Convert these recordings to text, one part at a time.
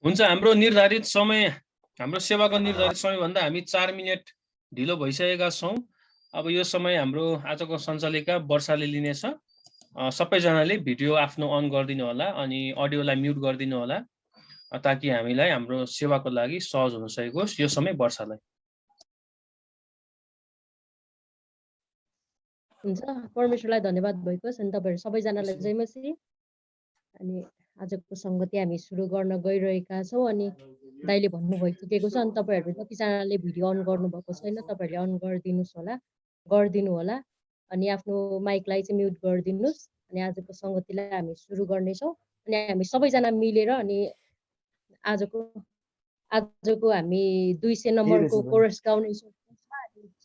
हुन्छ, हाम्रो निर्धारित समय, हाम्रो सेवाको निर्धारित समयभन्दा हामी 4 मिनेट ढिलो भइसकेका छौँ। अब यो समय हाम्रो आजको सञ्चालिका वर्षाले लिनेछ। सबैजनाले भिडियो आफ्नो अन गरिदिनु होला अनि अडियोलाई म्युट गरिदिनु होला, ताकि हामीलाई हाम्रो सेवाको लागि सहज हुन सकोस्। यो समय वर्षालाई। हुन्छ, परमेश्वरलाई धन्यवाद भएको छ। अनि तपाईँहरू सबैजनालाई जय मसीह। अनि आजको सङ्गति हामी सुरु गर्न गइरहेका छौँ। अनि दाइले भन्नु भइसकेको छ। अनि तपाईँहरू जतिजनाले भिडियो अन गर्नुभएको छैन तपाईँहरूले अन गरिदिनु होला। अनि आफ्नो माइकलाई चाहिँ म्युट गरिदिनुहोस्। अनि आजको सङ्गतिलाई हामी सुरु गर्नेछौँ। अनि हामी सबैजना मिलेर अनि आजको हामी 200 नम्बरको कोरस गाउनेछौँ।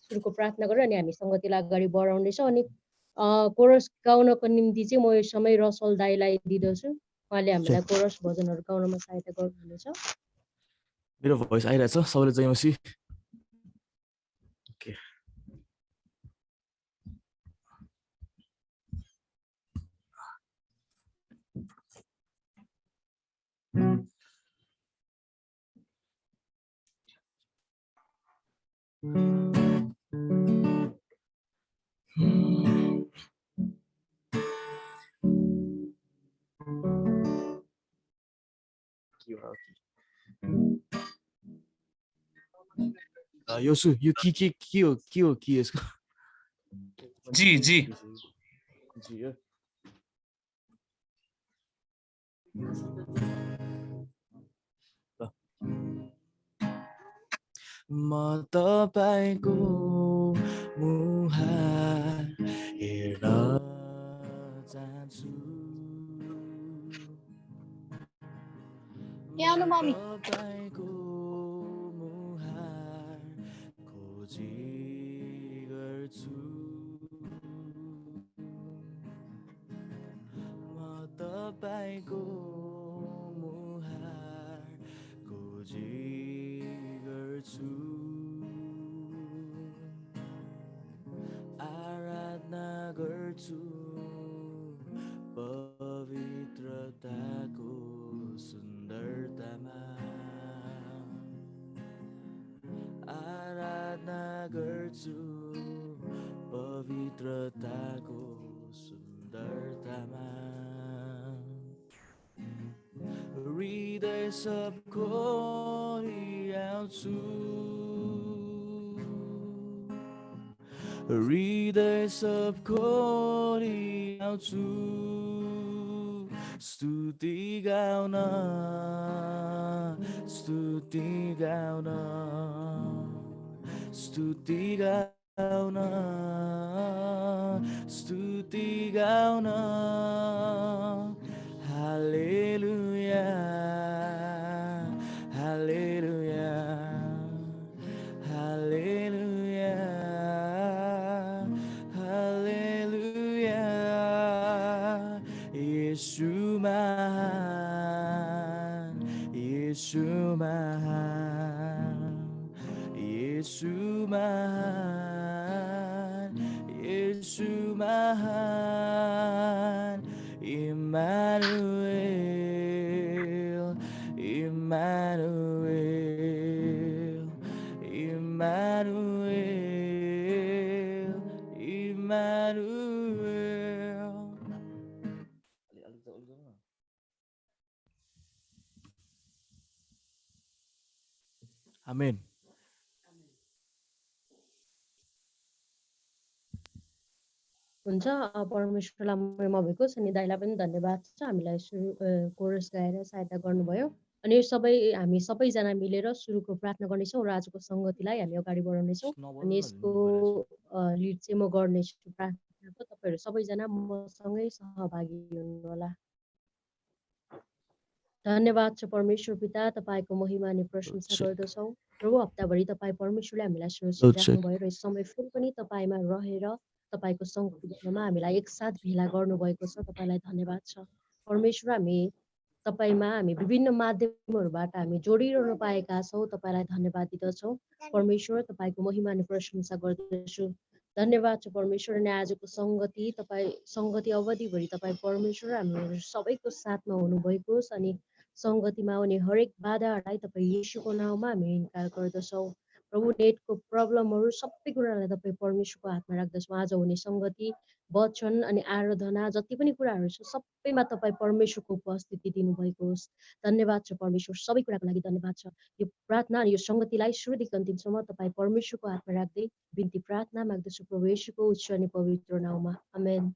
सुरुको प्रार्थना गरेर अनि हामी सङ्गतिलाई अगाडि बढाउनेछौँ। अनि कोरस गाउनको निम्ति चाहिँ म यो समय रसल दाइलाई दिँदछु। उहाँले हामीलाई कोरस भजनहरू गाउनमा सहायता गर्नुहुनेछ। मेरो भोइस आइरहेछ? सबैले जय मसीह। ओके, यो के हो यसको? जी जी म तपाईको मुहार हेर्न चाहन्छु, तपाईको मुहार खोजी गर्छु, म तपाईको मुहार खोजी गर्छु, आराधना गर्छु पवित्रताको सुन्दरतामा, आराधना गर्छु पवित्रताको सुन्दरतामा, हृदय सबको आउँछु, हृदय सबको आउँछु, स्तुति गाउन, स्तुति गाउन, स्तुति गाउन, स्तुति गाउन, हालेलुया, हालेलुया, हालेलुया, हालेलुया, येशू महान, येशू महान, येशू महान, येशू महान, इम्मानुएल, इम्मानुएल, इम्मानुएल, इम्मानुएल। आमेन। हुन्छ, परमेश्वरलाई महिमा भएको छ। अनि दाइलाई पनि धन्यवाद छ हामीलाई कोरस गाएर सहायता गर्नुभयो। अनि यो हामी सबैजना मिलेर सुरुको प्रार्थना गर्नेछौँ र आजको सङ्गतिलाई हामी अगाडि बढाउनेछौँ। अनि यसको लिड चाहिँ म गर्नेछु प्रार्थनाको। तपाईँहरू सबैजना मसँगै सहभागी हुनु होला। धन्यवाद छ परमेश्वर पिता, तपाईँको महिमा अनि प्रशंसा गर्दछौँ। प्रभु, हप्ताभरि तपाईँ परमेश्वरले हामीलाई सुरक्षित राख्नुभयो र यस समय फेरि पनि तपाईँमा रहेर तपाईँको सङ्गतिमा हामीलाई एकसाथ भेला गर्नुभएको छ। तपाईँलाई धन्यवाद छ परमेश्वर। तपाईँमा हामी विभिन्न माध्यमहरूबाट हामी जोडिरहनु पाएका छौँ। तपाईँलाई धन्यवाद दिँदछौँ परमेश्वर। तपाईँको महिमा अनि प्रशंसा गर्दछु। धन्यवाद छ परमेश्वर। अनि आजको सङ्गति अवधिभरि तपाईँ परमेश्वर हाम्रो सबैको साथमा हुनुभएको छ। अनि सङ्गतिमा आउने हरेक बाधाहरूलाई तपाईँ येशूको नाउँमा हामी इन्कार गर्दछौँ। प्रभु नेटको प्रब्लमहरू सबै कुरालाई तपाईँ परमेश्वरको हातमा राख्दछौँ। आज हुने सङ्गति, वचन अनि आराधना जति पनि कुराहरू छ सबैमा तपाईँ परमेश्वरको उपस्थिति दिनुभएको होस्। धन्यवाद छ परमेश्वर, सबै कुराको लागि धन्यवाद छ। यो प्रार्थना अनि यो सङ्गतिलाई सुरुदेखि अन्तिमसम्म तपाईँ परमेश्वरको हातमा राख्दै बिन्ती प्रार्थना माग्दछु प्रभु येशूको उच्च अनि पवित्र नाउँमा, आमेन।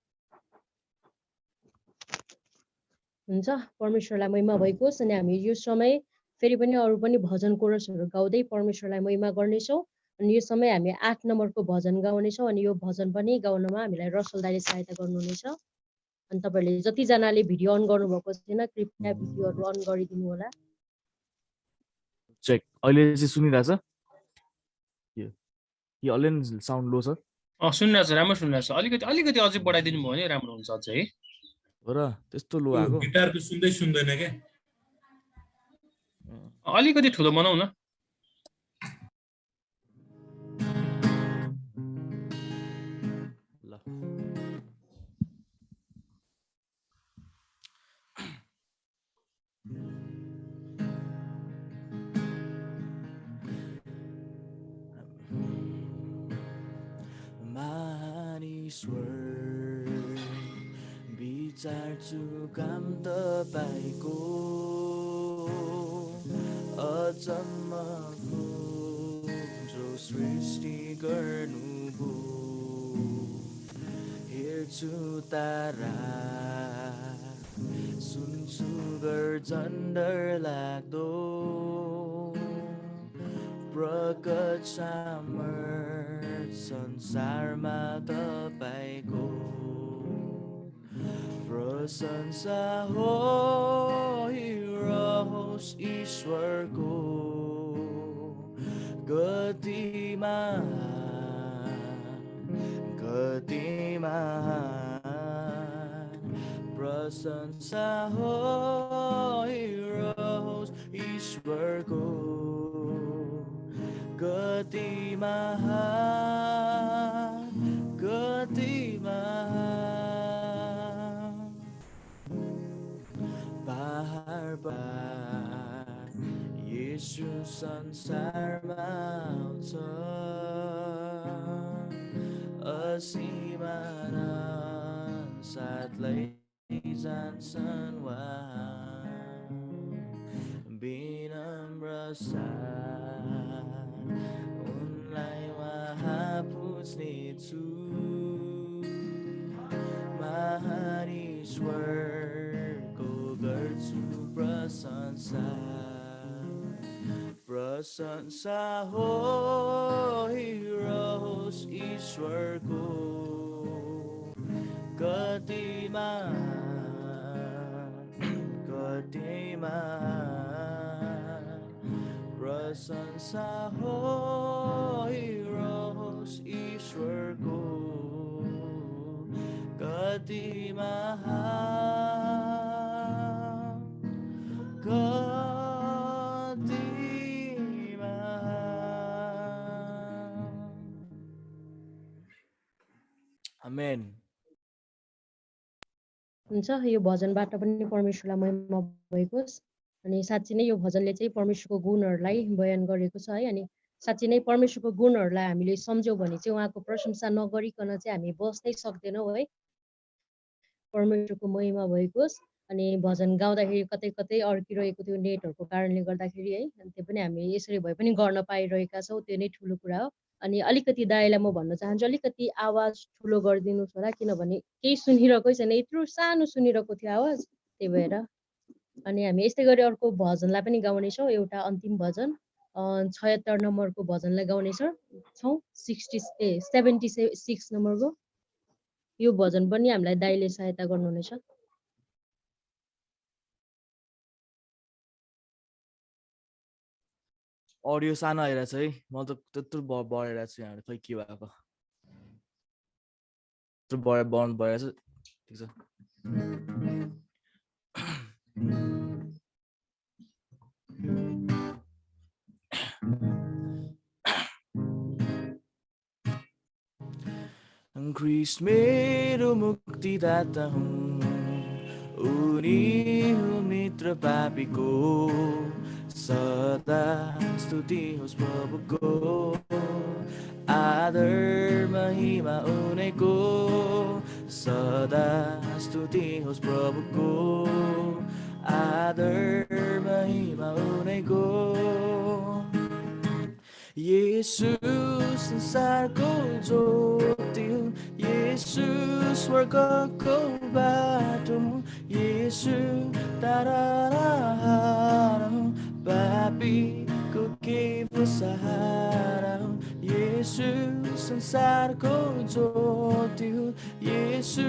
हुन्छ, परमेश्वरलाई महिमा भएको होस्। अनि हामी यो समय फेरि पनि अरू पनि भजन कोरसहरू गाउँदै परमेश्वरलाई महिमा गर्नेछौँ। अनि यो समय हामी 8 नम्बरको भजन गाउनेछौँ। अनि यो भजन पनि गाउनमा हामीलाई रसल दाइले सहायता गर्नुहुनेछ। अनि तपाईँहरूले जतिजनाले भिडियो अन गर्नुभएको छैन कृपया भिडियोहरू अन गरिदिनु होला। चेक अहिले चाहिँ सुनिरहेछ कि अलि साउन्ड लो छ सुनिरहेको छ, राम्रो सुनिरहेको छ। अलिकति अझै बढाइदिनु भयो भने राम्रो हुन्छ अझै है। हो र त्यस्तो लो आएको गिटारको सुन्दैन के अलिकति ठुलो बनाऊ न। ल महानीश्वर विचार्छु काम तपाईको अचम्मको जो सृष्टि गर्नुभयो हेर्छु तारा सुन्छु गर्जन डरलाग्दो प्रकट सामर्थ संसारमा तपाईको प्रशंसा होस् ईश्वरको गतिमान प्रशंसा होस् ईश्वरको गतिमान पहाड येशू संसारमा आउँछ असीमान साथलाई जान्छन् विनम्र उनलाई वहाँ पुज्नेछु महान ईश्वरको गर्छु प्रशंसा होस् ईश्वरको गतिमान प्रशंसा होस् ईश्वरको गतिमान आमेन। हुन्छ, यो भजनबाट पनि परमेश्वरलाई महिमा भएको होस्। अनि साँच्ची नै यो भजनले चाहिँ परमेश्वरको गुणहरूलाई बयान गरेको छ है। अनि साँच्ची नै परमेश्वरको गुणहरूलाई हामीले सम्झ्यौँ भने चाहिँ उहाँको प्रशंसा नगरिकन चाहिँ हामी बस्नै सक्दैनौँ है। परमेश्वरको महिमा भएको होस्। अनि भजन गाउँदाखेरि कतै कतै अड्किरहेको त्यो नेटहरूको कारणले गर्दाखेरि है, अनि त्यो पनि हामी यसरी भए पनि गर्न पाइरहेका छौँ, त्यो नै ठुलो कुरा हो। अनि अलिकति दाइलाई म भन्न चाहन्छु अलिकति आवाज ठुलो गरिदिनुहोस् होला, किनभने केही सुनिरहेकै छैन, यत्रो सानो सुनिरहेको थियो आवाज, त्यही भएर। अनि हामी यस्तै गरी अर्को भजनलाई पनि गाउनेछौँ, एउटा अन्तिम भजन 76 नम्बरको भजनलाई गाउनेछौँ 76 नम्बरको। यो भजन पनि हामीलाई दाइले सहायता गर्नुहुनेछ। अडियो सानो आइरहेछ है, म त त्यत्रो बढाइरहेको छु यहाँ खै के भएको त्यत्रो बढाउनु भइरहेछ। ठिक छ ख्रीष्ट मेरो मुक्तिदाता हुन् उनी हो मित्र पापीको सदा स्तुति होस् प्रभुको आदर महिमा उनैको सदा स्तुति होस् प्रभुको आदर महिमा उनैको येशू संसारको ज्योति हुन् येशू स्वर्गको बाटो हुन् येशू ताराहारा हुन् पापीको केवल सहारा हुन् येशू संसारको ज्योति हुन् येशू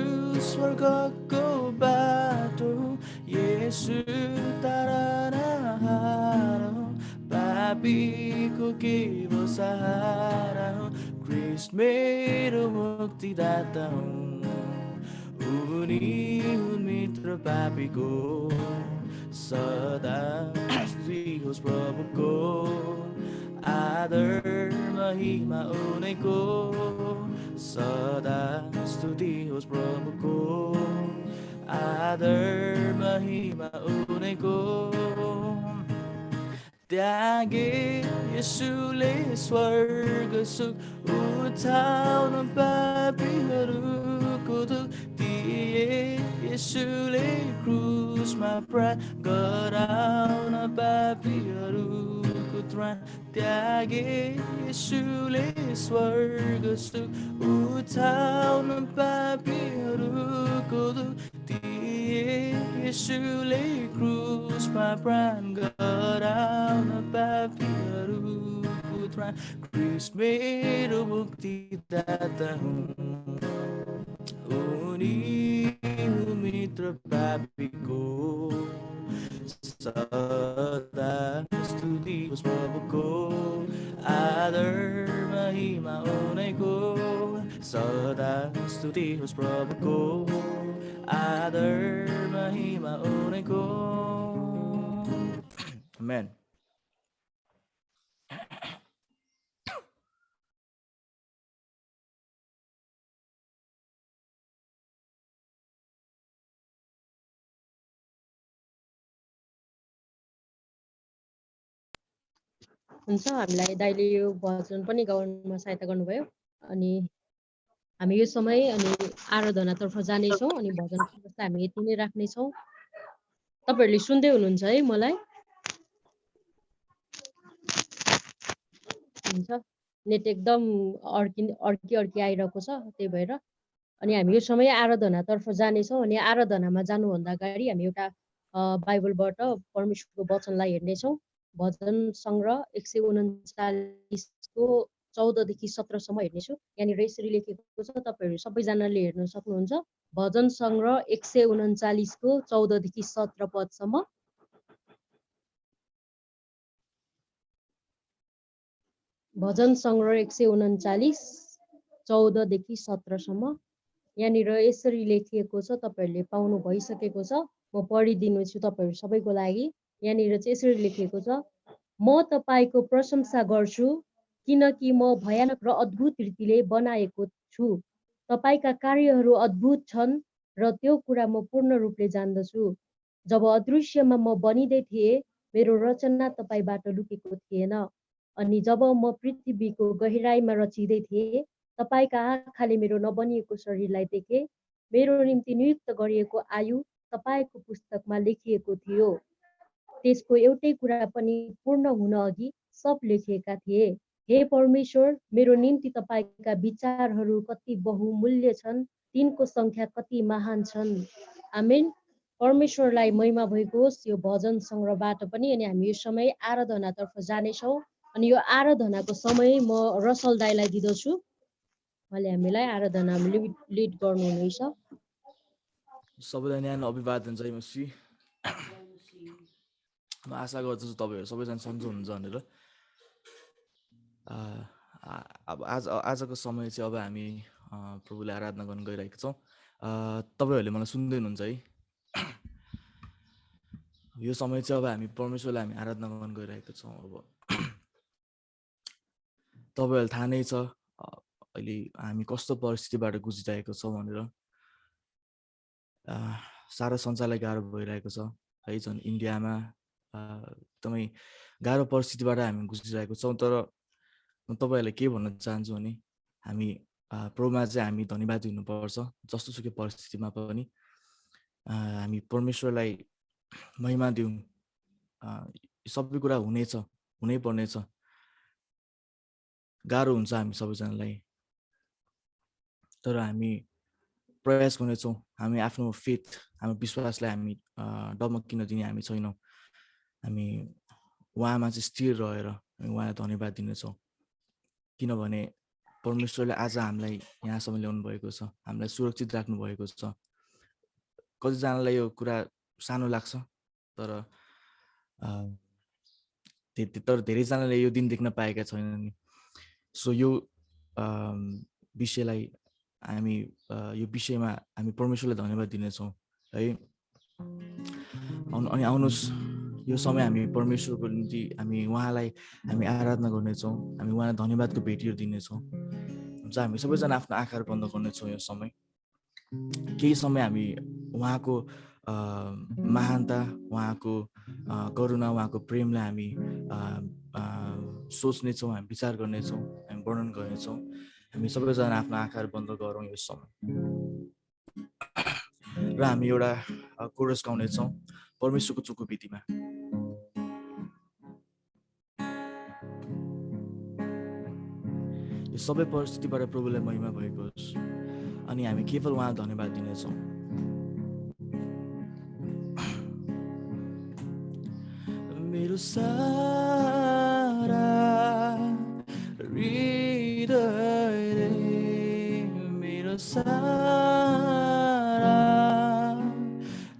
स्वर्गको बाटो हुन् येशू ताराहारा हुन् पापीको केवल सहारा हुन् ख्रीष्ट मेरो मुक्तिदाता हुन् उनी हुन् मित्र पापीको सदा स्तुति होस् प्रभुको आदर महिमा उनैको सदा स्तुति होस् प्रभुको आदर महिमा उनैको त्यागे येशूले स्वर्ग सुख उठाउन पापीहरूको दुख दिए येशूले क्रुसमा प्राण गराउन पापीहरूको त्राण त्यागे येशूले स्वर्ग सुख उठाउन पापीहरूको दुख दिए येशूले क्रुसमा प्राण गराउन पापीहरूको त्राण ख्रीष्ट मेरो मुक्तिदाता हुन् उनी मित्र पापीको सदा स्तुति होस् प्रभुको आदर महिमा उनैको सदा स्तुति होस् प्रभुको आदर महिमा उनैको आमेन हुन्छ हामीलाई दाइले यो भजन पनि गाउनमा सहायता गर्नुभयो अनि हामी यो समय अनि आराधनातर्फ जानेछौँ अनि भजन संगीतलाई हामी यति नै राख्नेछौँ तपाईहरूले सुन्दै हुनुहुन्छ है मलाई हुन्छ नेट एकदम अर्की आइरहेको छ त्यही भएर अनि हामी यो समय आराधनातर्फ जानेछौँ अनि आराधनामा जानुभन्दा अगाडि हामी एउटा बाइबलबाट परमेश्वरको वचनलाई हेर्नेछौँ भजन सङ्ग्रह 139 को 14 देखि 17 सम्म हेर्नेछु यहाँनिर यसरी लेखेको छ तपाईहरू सबैजनाले हेर्न सक्नुहुन्छ भजन सङ्ग्रह 139 को 14 देखि 17 पदसम्म भजन सङ्ग्रह 139 14 देखि 17 सम्म यहाँनिर यसरी लेखिएको छ तपाईहरूले पाउनु भइसकेको छ म पढिदिन्छु तपाईहरू सबैको लागि यहाँनिर चाहिँ यसरी लेखिएको छ म तपाईको प्रशंसा गर्छु किनकि म भयानक र अद्भुत रीतिले बनाएको छु तपाईका कार्यहरू अद्भुत छन् र त्यो कुरा म पूर्ण रूपले जान्दछु जब अदृश्यमा म बनिँदै थिएँ मेरो रचना तपाईबाट लुकेको थिएन अनि जब म पृथ्वीको गहिराईमा रचिँदै थिएँ तपाईका आँखाले मेरो नबनिएको शरीरलाई देखे मेरो निम्ति नियुक्त गरिएको आयु तपाईको पुस्तकमा लेखिएको थियो त्यसको एउटै कुरा पनि पूर्ण हुन अघि सब लेखिएका थिए हे परमेश्वर मेरो निम्ति तपाईका विचारहरू कति बहुमूल्य छन् तिनको संख्या कति महान छन् आमेन परमेश्वरलाई महिमा भएको होस् यो भजन सङ्ग्रहबाट पनि अनि हामी यो समय आराधनातर्फ जानेछौँ अनि यो आराधनाको समय म रसल दाइलाई दिँदछु उहाँले हामीलाई आराधना लिड गर्नुहुनेछ सबैलाई न्यानो अभिवादन जय मसीह म आशा गर्दछु तपाईहरु सबैजना सन्चो हुनुहुन्छ भनेर अब आजको समय चाहिँ अब हामी प्रभुलाई आराधना गर्न गइरहेका छौँ तपाईहरुले मलाई सुन्दै हुनुहुन्छ है यो समय चाहिँ अब हामी परमेश्वरलाई हामी आराधना गर्न गइरहेका छौँ अब तपाईहरुलाई थाहा नै छ अहिले हामी कस्तो परिस्थितिबाट गुजिरहेको छौँ भनेर सारा संसारलाई गाह्रो भइरहेको छ है झन् इन्डियामा एकदमै गाह्रो परिस्थितिबाट हामी गुज्रिरहेको छौँ। तर म तपाईँहरूलाई के भन्न चाहन्छु भने हामी प्रभुमा चाहिँ हामी धन्यवाद दिनुपर्छ। जस्तोसुकै परिस्थितिमा पनि हामी परमेश्वरलाई महिमा दिउँ। सबै कुरा हुनेछ, हुनै पर्नेछ। गाह्रो हुन्छ हामी सबैजनालाई, तर हामी प्रयास गर्नेछौँ। हामी आफ्नो फेथ, हाम्रो विश्वासलाई हामी डगमगिन दिने हामी छैनौँ। हामी उहाँमा चाहिँ स्थिर रहेर हामी उहाँलाई धन्यवाद दिनेछौँ, किनभने परमेश्वरले आज हामीलाई यहाँसम्म ल्याउनु भएको छ, हामीलाई सुरक्षित राख्नु भएको छ। कतिजनालाई यो कुरा सानो लाग्छ, तर धेरैजनाले यो दिन देख्न पाएका छैनन्। सो यो विषयलाई हामी यो विषयमा हामी परमेश्वरलाई धन्यवाद दिनेछौँ है। अनि आउनुहोस् यो समय हामी परमेश्वरको निम्ति हामी उहाँलाई हामी आराधना गर्नेछौँ, हामी उहाँलाई धन्यवादको भेटीहरू दिनेछौँ। हुन्छ, हामी सबैजना आफ्नो आँखाहरू बन्द गर्नेछौँ। यो समय केही समय हामी उहाँको महानता, उहाँको करुणा, उहाँको प्रेमलाई हामी सोच्नेछौँ, हामी विचार गर्नेछौँ, हामी वर्णन गर्नेछौँ। हामी सबैजना आफ्नो आँखाहरू बन्द गरौँ यो समय र हामी एउटा कोरस गाउनेछौँ परमेश्वरको चुको विधिमा। यो सबै परिस्थितिबाट प्रभुलाई महिमा भएको होस् अनि हामी केवल उहाँलाई धन्यवाद दिनेछौँ। मेरो सारा हृदयले, मेरो सारा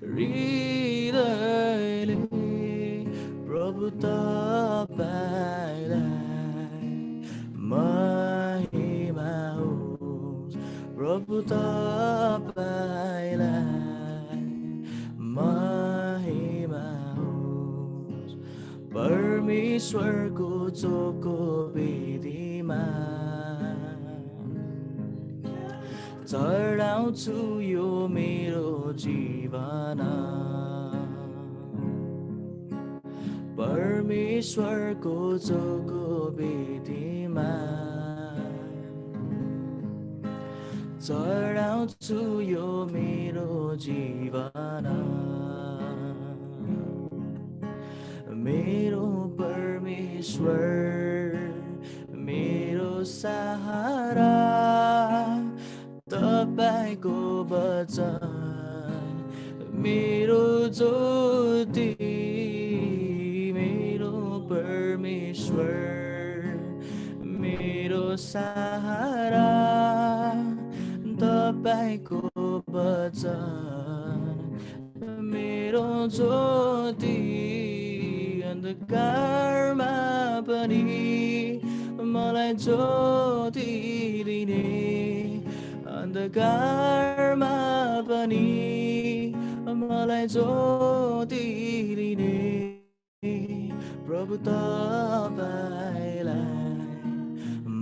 हृदयले प्रभु तपाईलाई महिमा होस्, प्रभु तपाईलाई महिमा होस्। परमेश्वरको चोखो वेदीमा चढाउँछु यो मेरो जीवन, परमेश्वरको चोखो वेदीमा चढाउँछु यो मेरो जीवन। मेरो परमेश्वर, मेरो सहारा, तपाईको वचन मेरो ज्योति, मेरो परमेश्वर, मेरो सहारा, तपाईको वचन मेरो ज्योति। अन्धकारमा पनि मलाई ज्योति दिने, अन्धकारमा पनि मलाई ज्योति दिने प्रभु तपाईलाई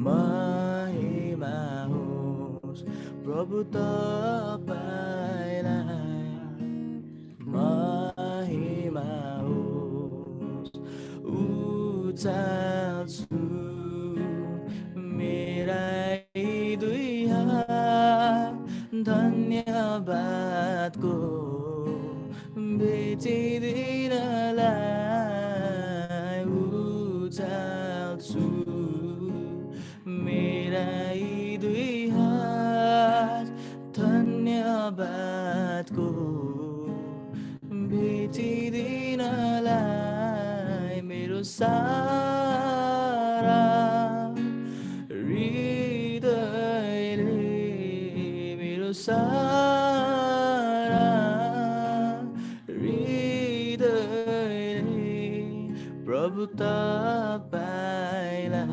महिमा होस्, प्रभु तपाईलाई महिमा होस्। उचाल्छु मेरा दुई हात धन्यवादको भेटिदिनलाई, उचाल्छु मेरा दुई हात धन्यवादको भेटिदिनलाई। मेरो सारा हृदयले, मेरो सारा हृदयले प्रभु तपाईलाई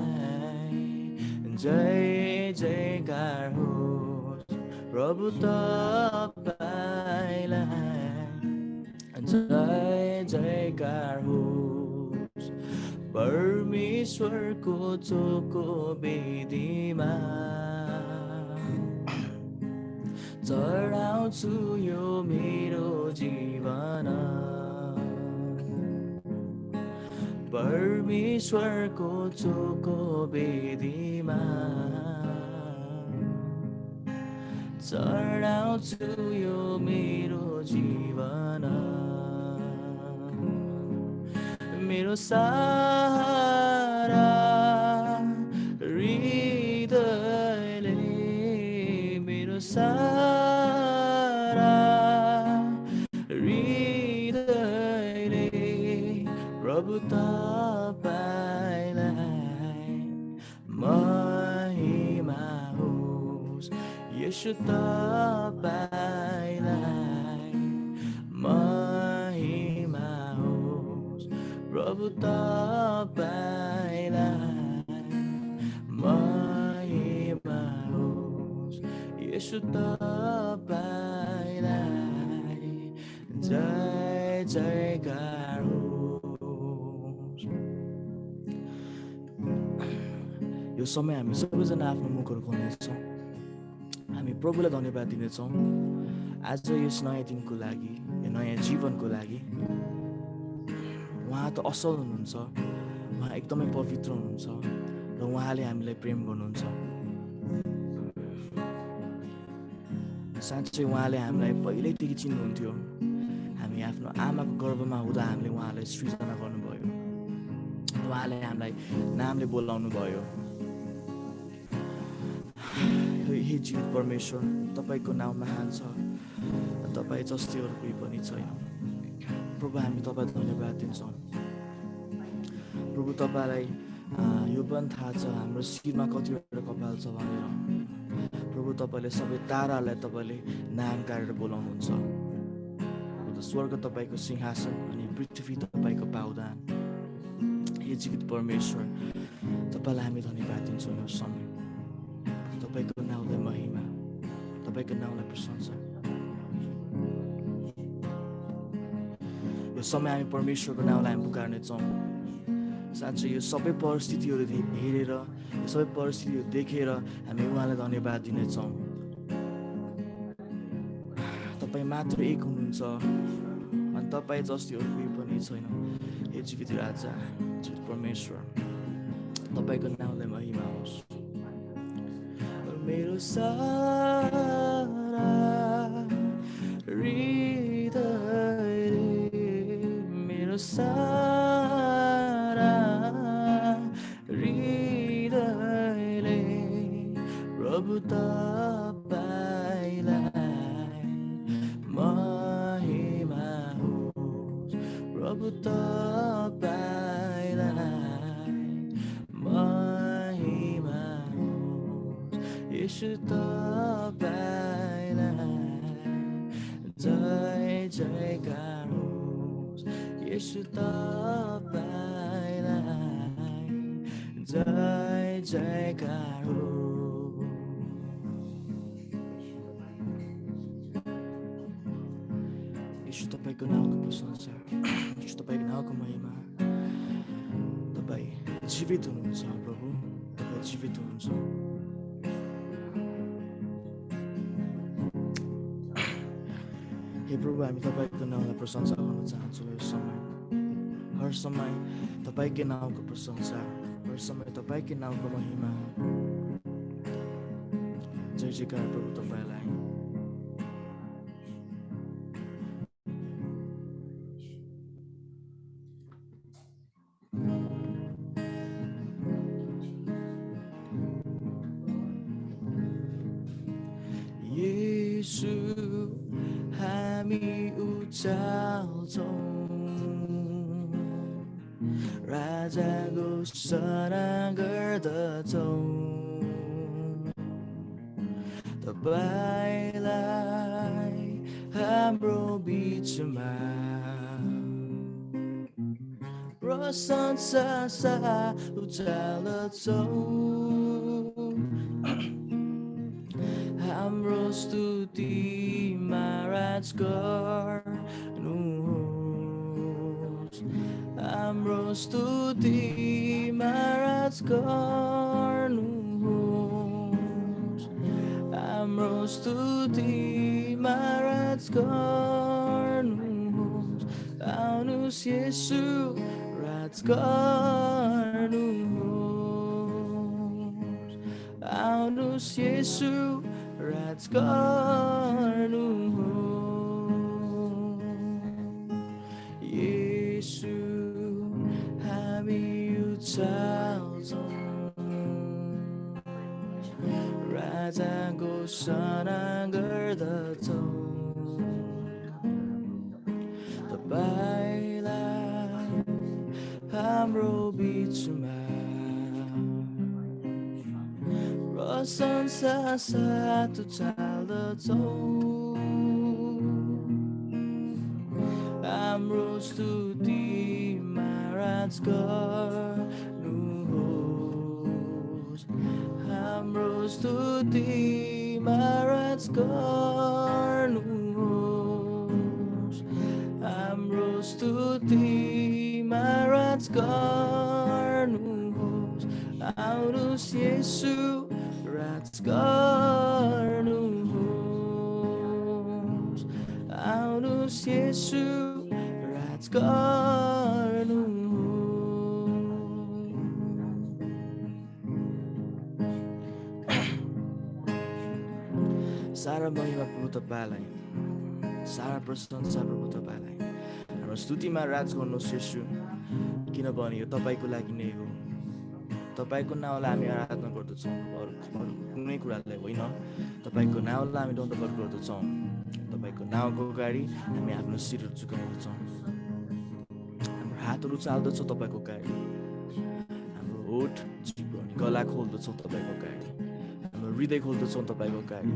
जय जयकार होस्, प्रभु तपाईलाई जय जयकार होस्। परमेश्वरको चोखो वेदीमा चढाउँछु यो मेरो जीवन, परमेश्वरको चोखो वेदीमा चढाउँछु यो मेरो जीवन मेरो सहारा हृदयले मेरो सहारा हृदयले प्रभु तपाईलाई महिमा होस् येशू तपाईलाई महिमा होस् प्रभु तपाईलाई महिमा होस् येशू तपाईलाई जय जयकार होस्। यो समय हामी सबैजना आफ्नो मुखहरू खोल्नेछौँ। हामी प्रभुलाई धन्यवाद दिनेछौँ आज यस नयाँ दिनको लागि, यो नयाँ जीवनको लागि। उहाँ त असल हुनुहुन्छ, उहाँ एकदमै पवित्र हुनुहुन्छ र उहाँले हामीलाई प्रेम गर्नुहुन्छ। साँच्चै उहाँले हामीलाई पहिल्यैदेखि चिन्नुहुन्थ्यो। हामी आफ्नो आमाको गर्भमा हुँदा हामीले उहाँलाई सृजना गर्नुभयो, उहाँले हामीलाई नामले बोलाउनु भयो। हे जीवित परमेश्वर, तपाईँको नाम महान छ, तपाईँ जस्तै अरू कोही पनि छैन। प्रभु हामी तपाईँलाई धन्यवाद दिन्छौँ। प्रभु तपाईँलाई यो पनि थाहा छ हाम्रो शिरमा कतिवटा कपाल छ भनेर। प्रभु तपाईँले सबै ताराहरूलाई तपाईँले नाम काटेर बोलाउनुहुन्छ। प्रभु स्वर्ग तपाईँको सिंहासन अनि पृथ्वी तपाईँको पाउदान। हे जीवित परमेश्वर, तपाईँलाई हामी धन्यवाद दिन्छौँ। यो समय तपाईँको नाउँलाई महिमा, तपाईँको नाउँलाई प्रशंसा। यो समय हामी परमेश्वरको नाउँलाई हामी पुकार्नेछौँ। साँच्चै यो सबै परिस्थितिहरू हेरेर, यो सबै परिस्थितिहरू देखेर हामी उहाँलाई धन्यवाद दिनेछौँ। तपाईँ मात्र एक हुनुहुन्छ अनि तपाईँ जस्तै अरू कोही पनि छैन। हे जीवित राजा, जीवित परमेश्वर, तपाईँको नाउँलाई महिमा होस्। मेरो सारा हृदयले मेरो सारा हृदयले प्रभु तपाईलाई महिमा होस्। प्रभु तपाईलाई महिमा होस्। येशू तपाईलाई जय जयकार होस्। येशू तपाईलाई जय जयकार होस्। येशू तपाईँको नाउँको प्रशंसा, येशू तपाईँको नाउँको महिमा। तपाईँ जीवित हुनुहुन्छ प्रभु, तपाईँ जीवित हुनुहुन्छ। हे प्रभु, हामी तपाईँको नाउँलाई प्रशंसा गर्न चाहन्छौँ। यो समय हर समय तपाईँकै नाउँको प्रशंसा, हर समय तपाईँकै नाउँको महिमा। जय जयकार प्रभु तपाईँलाई। येशू हामी उचाल्छौँ, राजा घोषणा गर्दछौँ। तपाईलाई हाम्रो बिचमा प्रशंसा उचाल्छौँ। हाम्रो स्तुति महाराज गर्नुहोस्। हाम्रो स्तुति महाराज गर्नुहोस्। हाम्रो स्तुति महाराज गर्नुहोस्। आउनुहोस् येशू राज गर्नुहोस् आउनुहोस् येशू राज गर्नुहोस् येशू हामी उचाल्छौँ राजा घोषणा गर्दछौँ तपाईलाई हाम्रो बिचमा प्रशंसा साथ उचाल्दछौँ हाम्रो स्तुतिमा राज गर्नुहोस् हाम्रो स्तुतिमा राज गर्नुहोस् हाम्रो स्तुतिमा राज गर्नुहोस् आउनुहोस् येशू राज गर्नुहोस् आउनुहोस् येशू राज गर्नुहोस् सारा महिमा प्रभु तपाईलाई सारा प्रशंसा प्रभु तपाईलाई हाम्रो स्तुतिमा राज गर्नुहोस् येशू किनभने यो तपाईको लागि नै हो तपाईको नाउँलाई हामी आराधना गर्दछौँ अरू कुनै कुरालाई होइन तपाईको नाउँलाई हामी दण्डवत गर्दछौँ तपाईको नाउँको अगाडि हामी आफ्नो शिरहरू झुकाउँदछौँ हाम्रो हातहरू चाल्दछौँ तपाईको अगाडि हाम्रो होठ जिब्रो अनि गला खोल्दछौँ तपाईको अगाडि हाम्रो हृदय खोल्दछौँ तपाईको अगाडि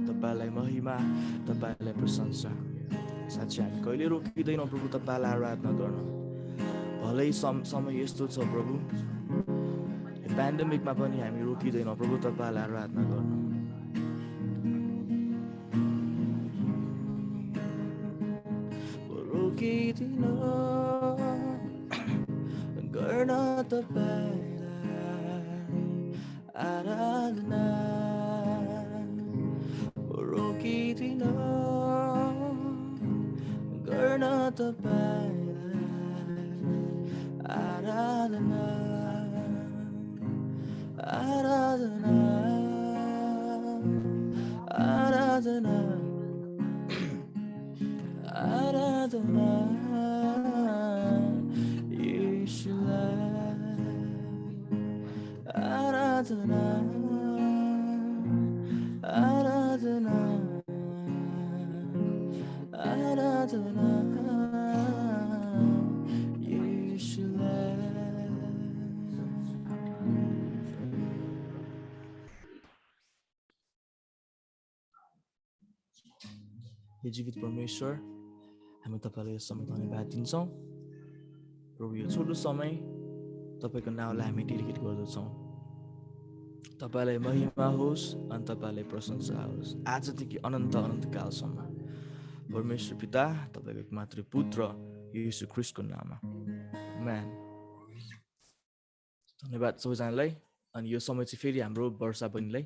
तपाईलाई महिमा तपाईलाई प्रशंसा साँच्चै हामी कहिले रोकिँदैनौँ प्रभु तपाईलाई आराधना गर्न भलै समय यस्तो छ प्रभु पेन्डेमिकमा पनि हामी रोकिँदैनौँ प्रभु तपाईलाई आराधना गर्न रोकिँदिन गर्न तपाईलाई आराधना रोकिँदिन गर्न तपाईलाई आराधना आराधना आराधना आराधना येशूलाई आराधना आराधना आराधना हे जीवित परमेश्वर हामी तपाईलाई यस समय धन्यवाद दिन्छौँ प्रभु यो छोटो समय तपाईको नाउँलाई हामी डेडिकेट गर्दछौँ तपाईलाई महिमा होस् अनि तपाईलाई प्रशंसा होस् आजदेखि अनन्त अनन्तकालसम्म परमेश्वर पिता तपाईको मात्र पुत्र येशू ख्रीष्टको नाममा आमेन धन्यवाद सबैजनालाई अनि यो समय चाहिँ फेरि हाम्रो वर्षा बहिनीलाई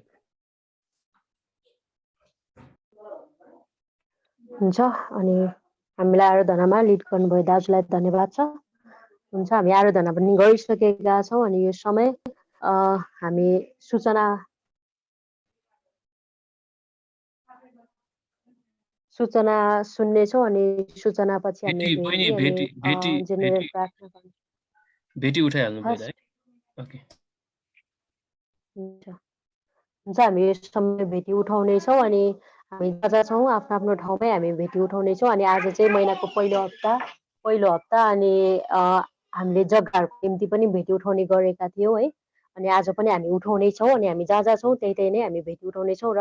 हुन्छ अनि हामीलाई आराधनामा लिड गर्नुभयो दाजुलाई धन्यवाद छ हुन्छ हामी आराधना पनि गरिसकेका छौँ अनि यो समय हामी सूचना सुन्नेछौँ अनि सूचनापछि हामी जेनेरल प्रार्थना गर्छौँ भेटी उठाइहाल्नु भयो है ओके हुन्छ हामी यो समय भेटी उठाउनेछौँ अनि हामी जहाँ छौँ आफ्नो आफ्नो ठाउँमै हामी भेटी उठाउनेछौँ अनि आज चाहिँ महिनाको पहिलो हप्ता अनि हामीले जग्गाहरूको निम्ति पनि भेटी उठाउने गरेका थियौँ है अनि आज पनि हामी उठाउनेछौँ अनि हामी जहाँ छौँ त्यही नै हामी भेटी उठाउनेछौँ र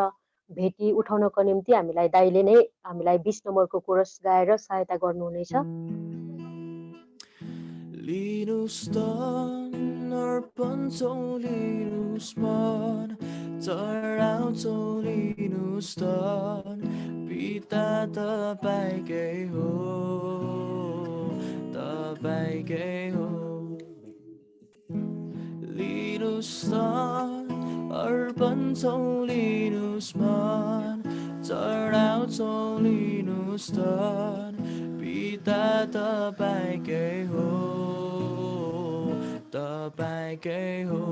भेटी उठाउनको निम्ति हामीलाई दाइले नै हामीलाई 20 नम्बरको कोरस गाएर सहायता गर्नुहुनेछ पिता तपाईकै हो लिनुस् अर्पण लिनुस् मन चढाउँछौ लिनुस् पिता पिता तपाईकै हो, तपाईकै हो,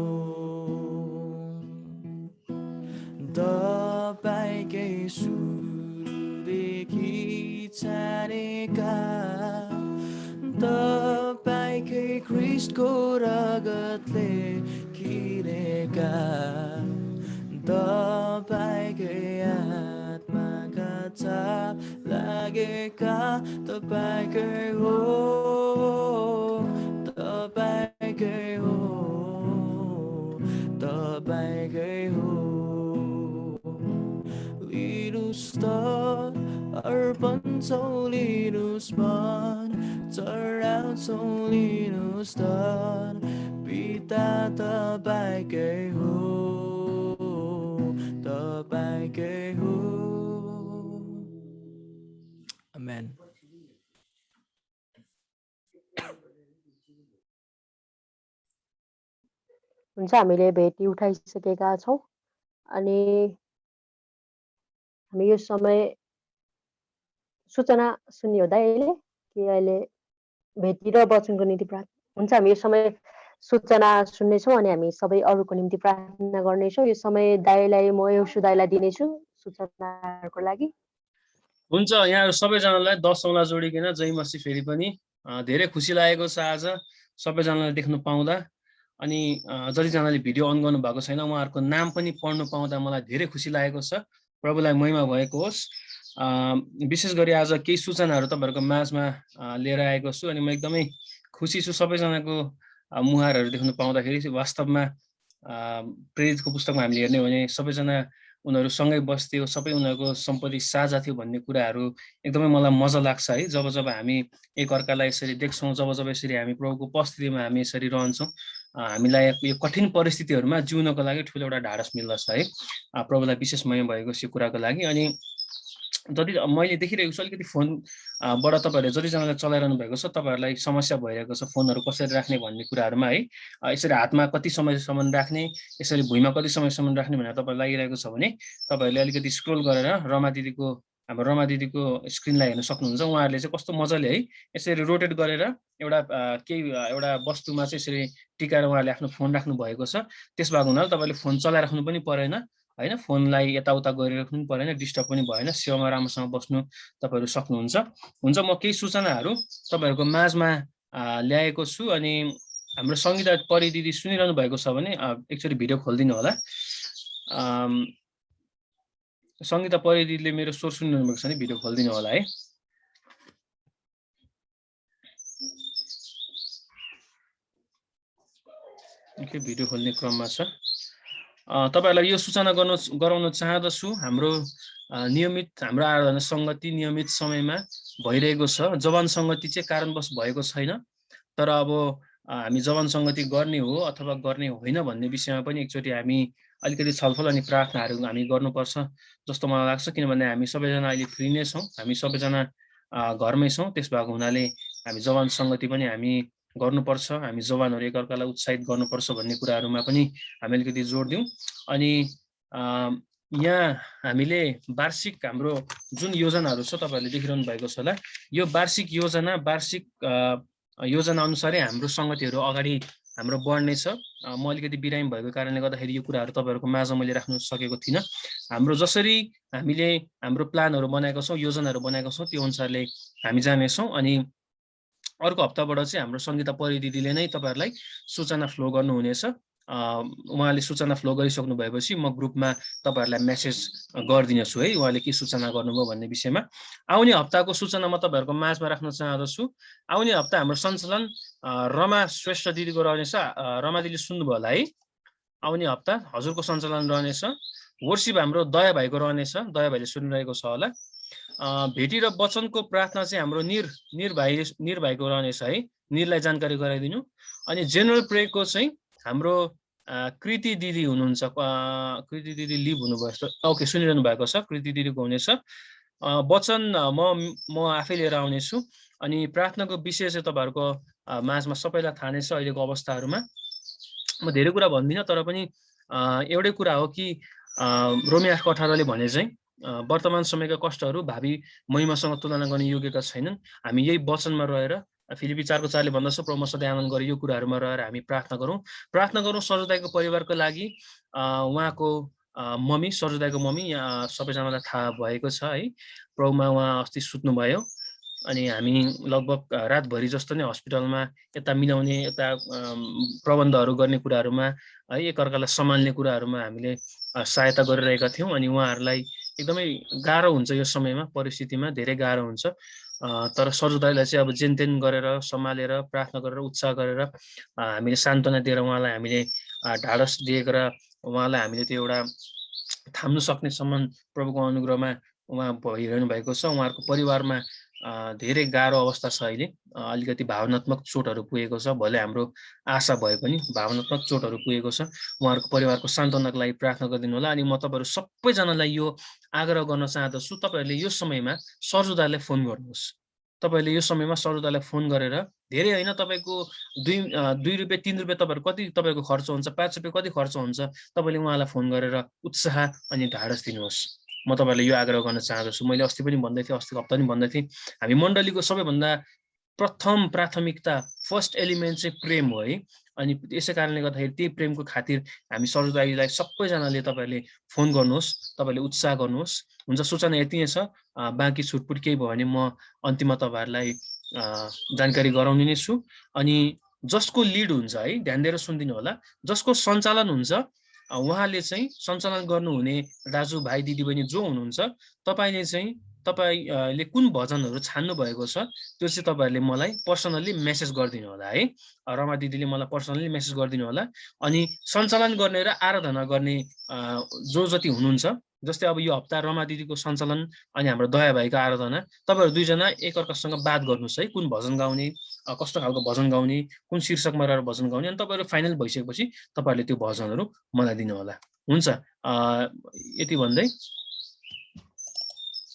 तपाईकै सुरुदेखि छानेका, तपाईकै ख्रीष्टको रगतले किनेका, तपाईकै आत्माका छाप लागेका, तपाईकै हो, तपाईकै हो, तपाईकै हो। लिनुस् त अर्पण छौँ, लिनुस् मन चढाउँछौँ, लिनुस् त पिता तपाईकै हो, तपाईकै हो। आमेन। हुन्छ, हामीले भेटी उठाइसकेका छौँ अनि हामी यो समय सूचना सुन्ने हो दाइले कि अहिले भेटी र वचनको निम्ति प्रार्थना हुन्छ। हामी यो समय सूचना सुन्नेछौँ अनि हामी सबै अरूको निम्ति प्रार्थना गर्नेछौँ। यो समय दाइलाई म एउसु दाइलाई दिनेछु सूचनाहरूको लागि। हुन्छ, यहाँ सबैजनालाई 10 औँला जोडिकन जय मसी फेरि पनि धेरै खुसी लागेको छ आज सबैजनालाई देख्नु पाउँदा। अनि जतिजनाले भिडियो अन गर्नु भएको छैन उहाँहरूको नाम पनि पढ्नु पाउँदा मलाई धेरै खुसी लागेको छ। प्रभुलाई महिमा भएको होस्। विशेष गरी आज केही सूचनाहरू तपाईँहरूको माझमा लिएर आएको छु अनि म एकदमै खुसी छु। सबैजनाको मुहारहरू देख्नु पाउँदाखेरि वास्तवमा प्रेरितको पुस्तकमा हामीले हेर्ने हो भने सबैजना उनीहरू सँगै बस्थ्यो, सबै उनीहरूको सम्पत्ति साझा थियो भन्ने कुराहरू एकदमै मलाई मजा लाग्छ है। जब जब हामी एकअर्कालाई यसरी देख्छौँ, जब जब यसरी हामी प्रभुको उपस्थितिमा हामी यसरी रहन्छौँ, हामीलाई यो कठिन परिस्थितिहरूमा जिउनको लागि ठुलो एउटा ढाडस मिल्दछ है। प्रभुलाई विशेष महिमा भएको छ यो कुराको लागि। अनि जति मैले देखिरहेको छु अलिकति फोनबाट तपाईँहरूले जतिजनाले चलाइरहनु भएको छ तपाईँहरूलाई समस्या भइरहेको छ फोनहरू कसरी राख्ने भन्ने कुराहरूमा है। यसरी हातमा कति समयसम्म राख्ने, यसरी भुइँमा कति समयसम्म राख्ने भनेर तपाईँलाई लागिरहेको छ भने तपाईँहरूले अलिकति स्क्रोल गरेर हाम्रो रमा दिदीको स्क्रिनलाई हेर्न सक्नुहुन्छ। उहाँहरूले चाहिँ कस्तो मजाले है यसरी रोटेट गरेर एउटा वस्तुमा चाहिँ यसरी टिकाएर उहाँहरूले आफ्नो फोन राख्नु भएको छ। त्यस भएको हुनाले तपाईँले फोन चलाइराख्नु पनि परेन होइन, फोनलाई यताउता गरिराख्नु पनि परेन, डिस्टर्ब पनि भएन, सेवामा राम्रोसँग बस्नु तपाईँहरू सक्नुहुन्छ। हुन्छ, म केही सूचनाहरू तपाईँहरूको माझमा ल्याएको छु अनि हाम्रो सङ्गीता परिदिदी सुनिरहनु भएको छ भने एकचोटि भिडियो खोलिदिनु होला। सङ्गीता परिदिदीले मेरो स्वर सुनिरहनु भएको छ भने भिडियो खोलिदिनु होला है। भिडियो खोल्ने क्रममा छ। तपाईहरुलाई यो सूचना गराउन चाहदछु। हाम्रो आराधना संगति नियमित समयमा भइरहेको छ। जवान संगति चाहिँ कारणवश भएको छैन, तर अब हामी जवान संगति गर्ने हो अथवा गर्ने होइन भन्ने विषयमा पनि एकचोटि हामी अलिकति छलफल अनि प्रार्थनाहरू हामी गर्नुपर्छ जस्तो मलाई लाग्छ। किनभने हामी सबैजना अहिले फ्री नै छौँ, हामी सबैजना घरमै छौँ। त्यस भएको हुनाले हामी जवान संगति पनि हामी गर्नुपर्छ, हामी जवानहरू एकअर्कालाई उत्साहित गर्नुपर्छ भन्ने कुराहरूमा पनि हामी अलिकति जोड दिउँ। अनि यहाँ हामीले वार्षिक हाम्रो जुन योजनाहरू छ तपाईहरुले देखिरहनु भएको छ होला, यो वार्षिक योजना अनुसारै हाम्रो संगतिहरू अगाडि हाम्रो बढ्ने छ। म अलिकति बिरामी भएको कारणले गर्दाखेरि यो कुराहरू तपाईहरुको माझमा मैले राख्न सकेको थिइनँ। हाम्रो जसरी हामीले हाम्रो प्लानहरू बनाएको छौँ, योजनाहरू बनाएको छौँ, त्यो अनुसारले हामी जानेछौँ। अनि अर्को हप्ताबाट चाहिँ हाम्रो सङ्गीता परिदिदीले नै तपाईहरुलाई सूचना फ्लो गर्नुहुनेछ। उहाँले सूचना फ्लो गरिसक्नु भएपछि म ग्रुपमा तपाईहरुलाई मेसेज गर्दिनेछु है, उहाँले के सूचना गर्नुभयो भन्ने विषयमा। आउने हप्ताको सूचना म तपाईहरुको माझमा राख्न चाहदछु। आउने हप्ता हाम्रो सञ्चालन रमा श्रेष्ठ दिदीको रहनेछ। रमा दिदीले सुन्नुभयो होला है। आउने हप्ता हजुरको सञ्चालन रहनेछ। वर्शिप हाम्रो दया भाइको रहनेछ, दया भाइले सुनिरहेको छ होला। भेटी र वचनको प्रार्थना चाहिँ हाम्रो निर भाइको रहनेछ है, निरलाई जानकारी गराइदिनु। अनि जेनरल प्रेयरको चाहिँ हाम्रो कृति दिदी हुनुहुन्छ, कृति दिदी लिभ हुनुभयो जस्तो, ओके सुनिरहनु भएको छ, कृति दिदीको हुनेछ। वचन म आफै लिएर आउनेछु। अनि प्रार्थनाको विषय चाहिँ तपाईहरुको माझमा सबैलाई थाहा नै छ अहिलेको अवस्थाहरूमा। म धेरै कुरा भन्दिनँ, तर पनि एउटै कुरा हो कि रोमी 8:18 ले भने चाहिँ वर्तमान समयका कष्टहरू भावी महिमासँग तुलना गर्ने योग्यका छैनन्। हामी यही वचनमा रहेर फिलिपी 4:4 भन्दछ, प्रभु म सधैँ आनन्द गरे यो कुराहरूमा रहेर हामी प्रार्थना गरौँ सरोजदाईको परिवारको लागि। उहाँको मम्मी, सरोजदाईको मम्मी यहाँ सबैजनालाई थाहा भएको छ है, प्रभुमा उहाँ अस्ति सुत्नुभयो। अनि हामी लगभग रातभरि जस्तो नै हस्पिटलमा यता मिलाउने, यता प्रबन्धहरू गर्ने कुराहरूमा है, एकअर्कालाई सम्हाल्ने कुराहरूमा हामीले सहायता गरिरहेका थियौँ। अनि उहाँहरूलाई एकदमै गाह्रो हुन्छ यो समयमा, परिस्थितिमा धेरै गाह्रो हुन्छ। तर सरोजदाईलाई चाहिँ अब जेनतेन गरेर सम्हालेर प्रार्थना गरेर उत्साह गरेर हामीले सान्त्वना दिएर उहाँलाई हामीले ढाडस दिएको र उहाँलाई हामीले त्यो एउटा थाम्नु सक्नेसम्म प्रभुको अनुग्रहमा उहाँ भइरहनु भएको छ। उहाँहरूको परिवारमा धेरै गाह्रो अवस्था छ अहिले, अलिकति भावनात्मक चोटहरू पुगेको छ। भले हाम्रो आशा भए पनि भावनात्मक चोटहरू पुगेको छ। उहाँहरूको परिवारको सान्त्वनाको लागि प्रार्थना गरिदिनु होला। अनि म तपाईँहरू सबैजनालाई यो आग्रह गर्न चाहदछु, तपाईँहरूले यो समयमा सरोजदाईलाई फोन गर्नुहोस्। तपाईँहरूले यो समयमा सरोजदाईलाई फोन गरेर, धेरै होइन, तपाईँको 2 रुपियाँ 3 रुपियाँ तपाईँहरू कति तपाईँको खर्च हुन्छ, 5 रुपियाँ कति खर्च हुन्छ, तपाईँले उहाँलाई फोन गरेर उत्साह अनि ढाडस दिनुहोस्। म तपाईँहरूले यो आग्रह गर्न चाहदछु। मैले अस्ति पनि भन्दै थिएँ, अस्तिको हप्ता पनि भन्दै थिएँ, हामी मण्डलीको सबैभन्दा प्रथम प्राथमिकता, फर्स्ट एलिमेन्ट चाहिँ प्रेम हो है। अनि यसै कारणले गर्दाखेरि त्यही प्रेमको खातिर हामी सरोजदाईलाई सबैजनाले तपाईँहरूले फोन गर्नुहोस्, तपाईँहरूले उत्साह गर्नुहोस्। हुन्छ, सूचना यति नै छ। बाँकी छुटपुट केही भयो भने म अन्तिममा तपाईँहरूलाई जानकारी गराउने नै छु। अनि जसको लिड हुन्छ है, ध्यान दिएर सुनिदिनु होला, जसको सञ्चालन हुन्छ उहाँले चाहिँ सञ्चालन गर्नुहुने दाजुभाइ दिदीबहिनी जो हुनुहुन्छ, तपाईँले कुन भजनहरू छान्नु भएको छ त्यो चाहिँ तपाईँहरूले मलाई पर्सनल्ली मेसेज गरिदिनु होला है। रमा दिदीले मलाई पर्सनल्ली मेसेज गरिदिनु होला। अनि सञ्चालन गर्ने र आराधना गर्ने जो जति हुनुहुन्छ, जस्तै अब यो हप्ता रमा दिदीको सञ्चालन अनि हाम्रो दया भाइको आराधना, तपाईँहरू दुईजना एकअर्कासँग बात गर्नुहोस् है, कुन भजन गाउने, कस्तो खालको भजन गाउने, कुन शीर्षकमा रहेर भजन गाउने। अनि तपाईँहरू फाइनल भइसकेपछि तपाईँहरूले त्यो भजनहरू मलाई दिनु होला। हुन्छ, यति भन्दै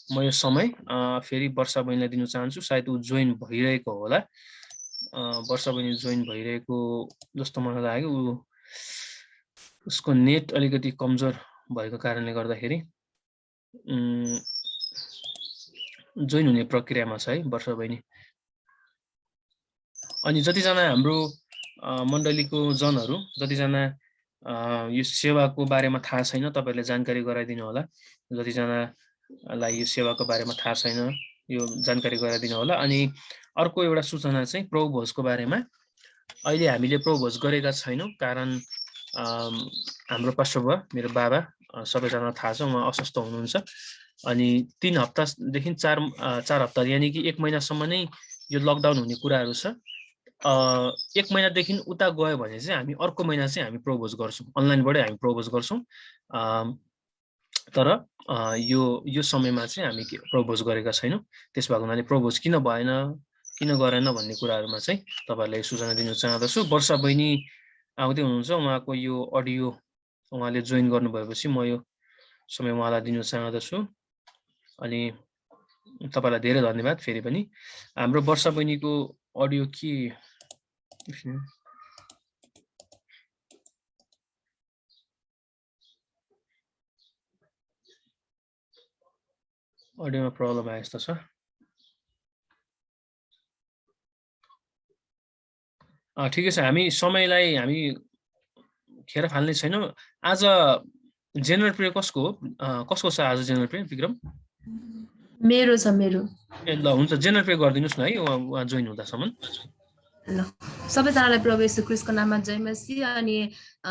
म यो समय फेरि वर्षा बहिनीलाई दिन चाहन्छु। सायद ऊ जोइन भइरहेको होला, वर्षा बहिनी जोइन भइरहेको जस्तो मलाई लाग्यो। उसको नेट अलिकति कमजोर भएको कारणले गर्दाखेरि जोइन हुने प्रक्रियामा छ है वर्षा बहिनी। अनि जतिजना हाम्रो मण्डलीको जनहरू, जतिजना यो सेवाको बारेमा थाहा छैन, तपाईँहरूले जानकारी गराइदिनु होला। जतिजनालाई यो सेवाको बारेमा थाहा छैन, यो जानकारी गराइदिनु होला। अनि अर्को एउटा सूचना चाहिँ प्रभु भोजको बारेमा। अहिले हामीले प्रभु भोज गरेका छैनौँ, कारण हाम्रो पास्टर बुवा, मेरो बाबा, सबैजना थाहा छ, उहाँ अस्वस्थ हुनुहुन्छ। अनि 3 हप्तादेखि 4 हप्ता, यानि कि 1 महिनासम्म नै यो लकडाउन हुने कुराहरू छ। 1 महिनादेखि उता गयो भने चाहिँ हामी अर्को महिना चाहिँ हामी प्रभु भोज गर्छौँ, अनलाइनबाटै हामी प्रभु भोज गर्छौँ। तर यो समयमा चाहिँ हामी प्रभु भोज गरेका छैनौँ। त्यस भएको हुनाले प्रभु भोज किन भएन, किन गरेन भन्ने कुराहरूमा चाहिँ तपाईँहरूलाई सूचना दिन चाहदछु। वर्षा बहिनी आउँदै हुनुहुन्छ, उहाँको यो अडियो उहाँले जोइन गर्नुभएपछि म यो समय उहाँलाई दिन चाहदछु। अनि तपाईँलाई धेरै धन्यवाद फेरि पनि। हाम्रो वर्षा बहिनीको अडियो के अडियोमा प्रब्लम आए जस्तो छ। ठिकै छ, हामी समयलाई हामी खेर फाल्ने छैनौँ। आज जेनरल प्रेयर कसको हो, कसको छ आज जेनरल प्रेयर विक्रम? मेरो छ, मेरो। ए ल हुन्छ, जेनरल प्रेयर गरिदिनुहोस् न है, उहाँ जोइन हुँदासम्म। ल, सबैजनालाई प्रभु येशू ख्रीष्टको नाममा जय मसीह। अनि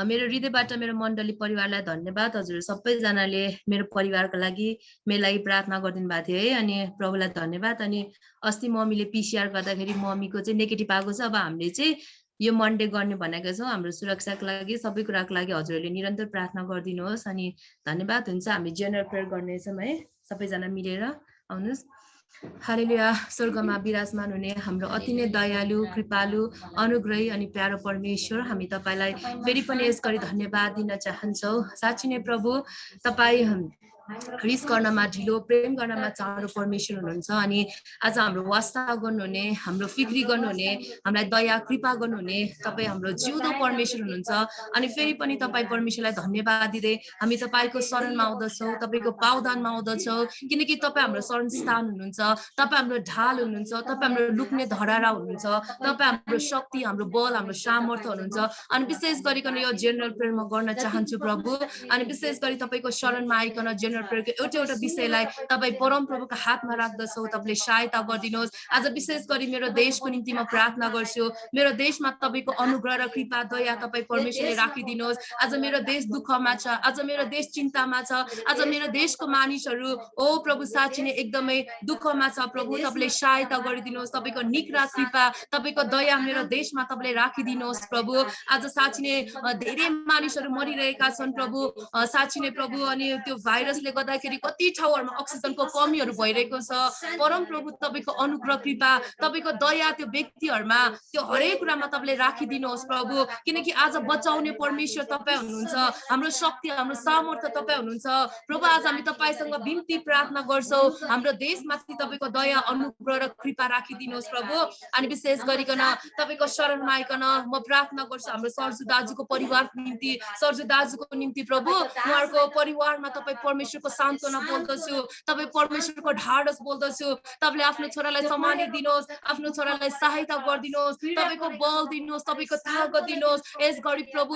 मेरो हृदयबाट मेरो मण्डली परिवारलाई धन्यवाद। हजुर सबैजनाले मेरो परिवारको लागि मेरो लागि प्रार्थना गरिदिनु भएको थियो है। अनि प्रभुलाई धन्यवाद। अनि अस्ति मम्मीले पिसिआर गर्दाखेरि मम्मीको चाहिँ नेगेटिभ आएको छ। अब हामीले चाहिँ यो मन्डे गर्ने भनेको छौँ, हाम्रो सुरक्षाको लागि, सबै कुराको लागि हजुरहरूले निरन्तर प्रार्थना गरिदिनुहोस्। अनि धन्यवाद। हुन्छ, हामी जेनरल प्रेयर गर्नेछौँ है, सबैजना मिलेर आउनुहोस्। हालेलुया। स्वर्गमा विराजमान हुने हाम्रो अति नै दयालु, कृपालु, अनुग्रही अनि प्यारो परमेश्वर, हामी तपाईँलाई फेरि पनि यस गरी धन्यवाद दिन चाहन्छौँ। साँच्चै नै प्रभु, तपाईँ रिस गर्नमा ढिलो, प्रेम गर्नमा चाँडो परमेश्वर हुनुहुन्छ। अनि आज हाम्रो वास्ता गर्नुहुने, हाम्रो फिक्री गर्नुहुने, हामीलाई दया कृपा गर्नुहुने तपाईँ हाम्रो जिउँदो परमेश्वर हुनुहुन्छ। अनि फेरि पनि तपाईँ परमेश्वरलाई धन्यवाद दिँदै हामी तपाईँको शरणमा आउँदछौँ, तपाईँको पावदानमा आउँदछौँ, किनकि तपाईँ हाम्रो शरण स्थान हुनुहुन्छ, तपाईँ हाम्रो ढाल हुनुहुन्छ, तपाईँ हाम्रो लुक्ने धरारा हुनुहुन्छ, तपाईँ हाम्रो शक्ति, हाम्रो बल, हाम्रो सामर्थ्य हुनुहुन्छ। अनि विशेष गरिकन यो जेनरल प्रेयर म गर्न चाहन्छु प्रभु। अनि विशेष गरी तपाईँको शरणमा आइकन जेनरल प्रेयरको एउटा एउटा विषयलाई तपाईँ परम प्रभुको हातमा राख्दछौ, तपाईँले सहायता गरिदिनुहोस्। आज विशेष गरी मेरो देशको निम्ति म प्रार्थना गर्छु, मेरो देशमा तपाईँको अनुग्रह र कृपा दया तपाईँ परमेश्वरले राखिदिनुहोस्। आज मेरो देश दुःखमा छ, आज मेरो देश चिन्तामा छ, आज मेरो देशको मानिसहरू ओ प्रभु साँच्चै नै एकदमै दुःखमा छ प्रभु, तपाईँले सहायता गरिदिनुहोस्। तपाईँको निग्रा कृपा, तपाईँको दया मेरो देशमा तपाईँले राखिदिनुहोस् प्रभु। आज साँच्चै नै धेरै मानिसहरू मरिरहेका छन् प्रभु, साँच्चै नै प्रभु। अनि त्यो भाइरसले गर्दाखेरि कति ठाउँहरूमा अक्सिजनको कमीहरू भइरहेको छ। परम प्रभु तपाईँको अनुग्रह कृपा, तपाईँको दया त्यो व्यक्तिहरूमा, त्यो हरेक कुरामा तपाईँले राखिदिनुहोस् प्रभु, किनकि आज बचाउने परमेश्वर तपाईँ हुनुहुन्छ, हाम्रो शक्ति, हाम्रो सामर्थ्य तपाईँ हुनुहुन्छ प्रभु। आज हामी तपाईँसँग बिन्ती प्रार्थना गर्छौँ, हाम्रो देशमाथि तपाईँको दया अनुग्रह र कृपा राखिदिनुहोस् प्रभु। अनि विशेष गरिकन तपाईँको शरणमा आइकन म प्रार्थना गर्छु हाम्रो सर्जु दाजुको परिवारको निम्ति, सर्जु दाजुको निम्ति प्रभु। उहाँहरूको परिवारमा तपाईँ परमेश्वरको सान्त्वना बोल्दछु, तपाईँ परमेश्वरको ढाडस बोल्दछु, तपाईँले आफ्नो छोरालाई सम्हालिदिनुहोस्, आफ्नो छोरालाई सहायता गरिदिनुहोस्, तपाईँको बल दिनुहोस्, तपाईँको ताकत दिनुहोस्। यस घडी प्रभु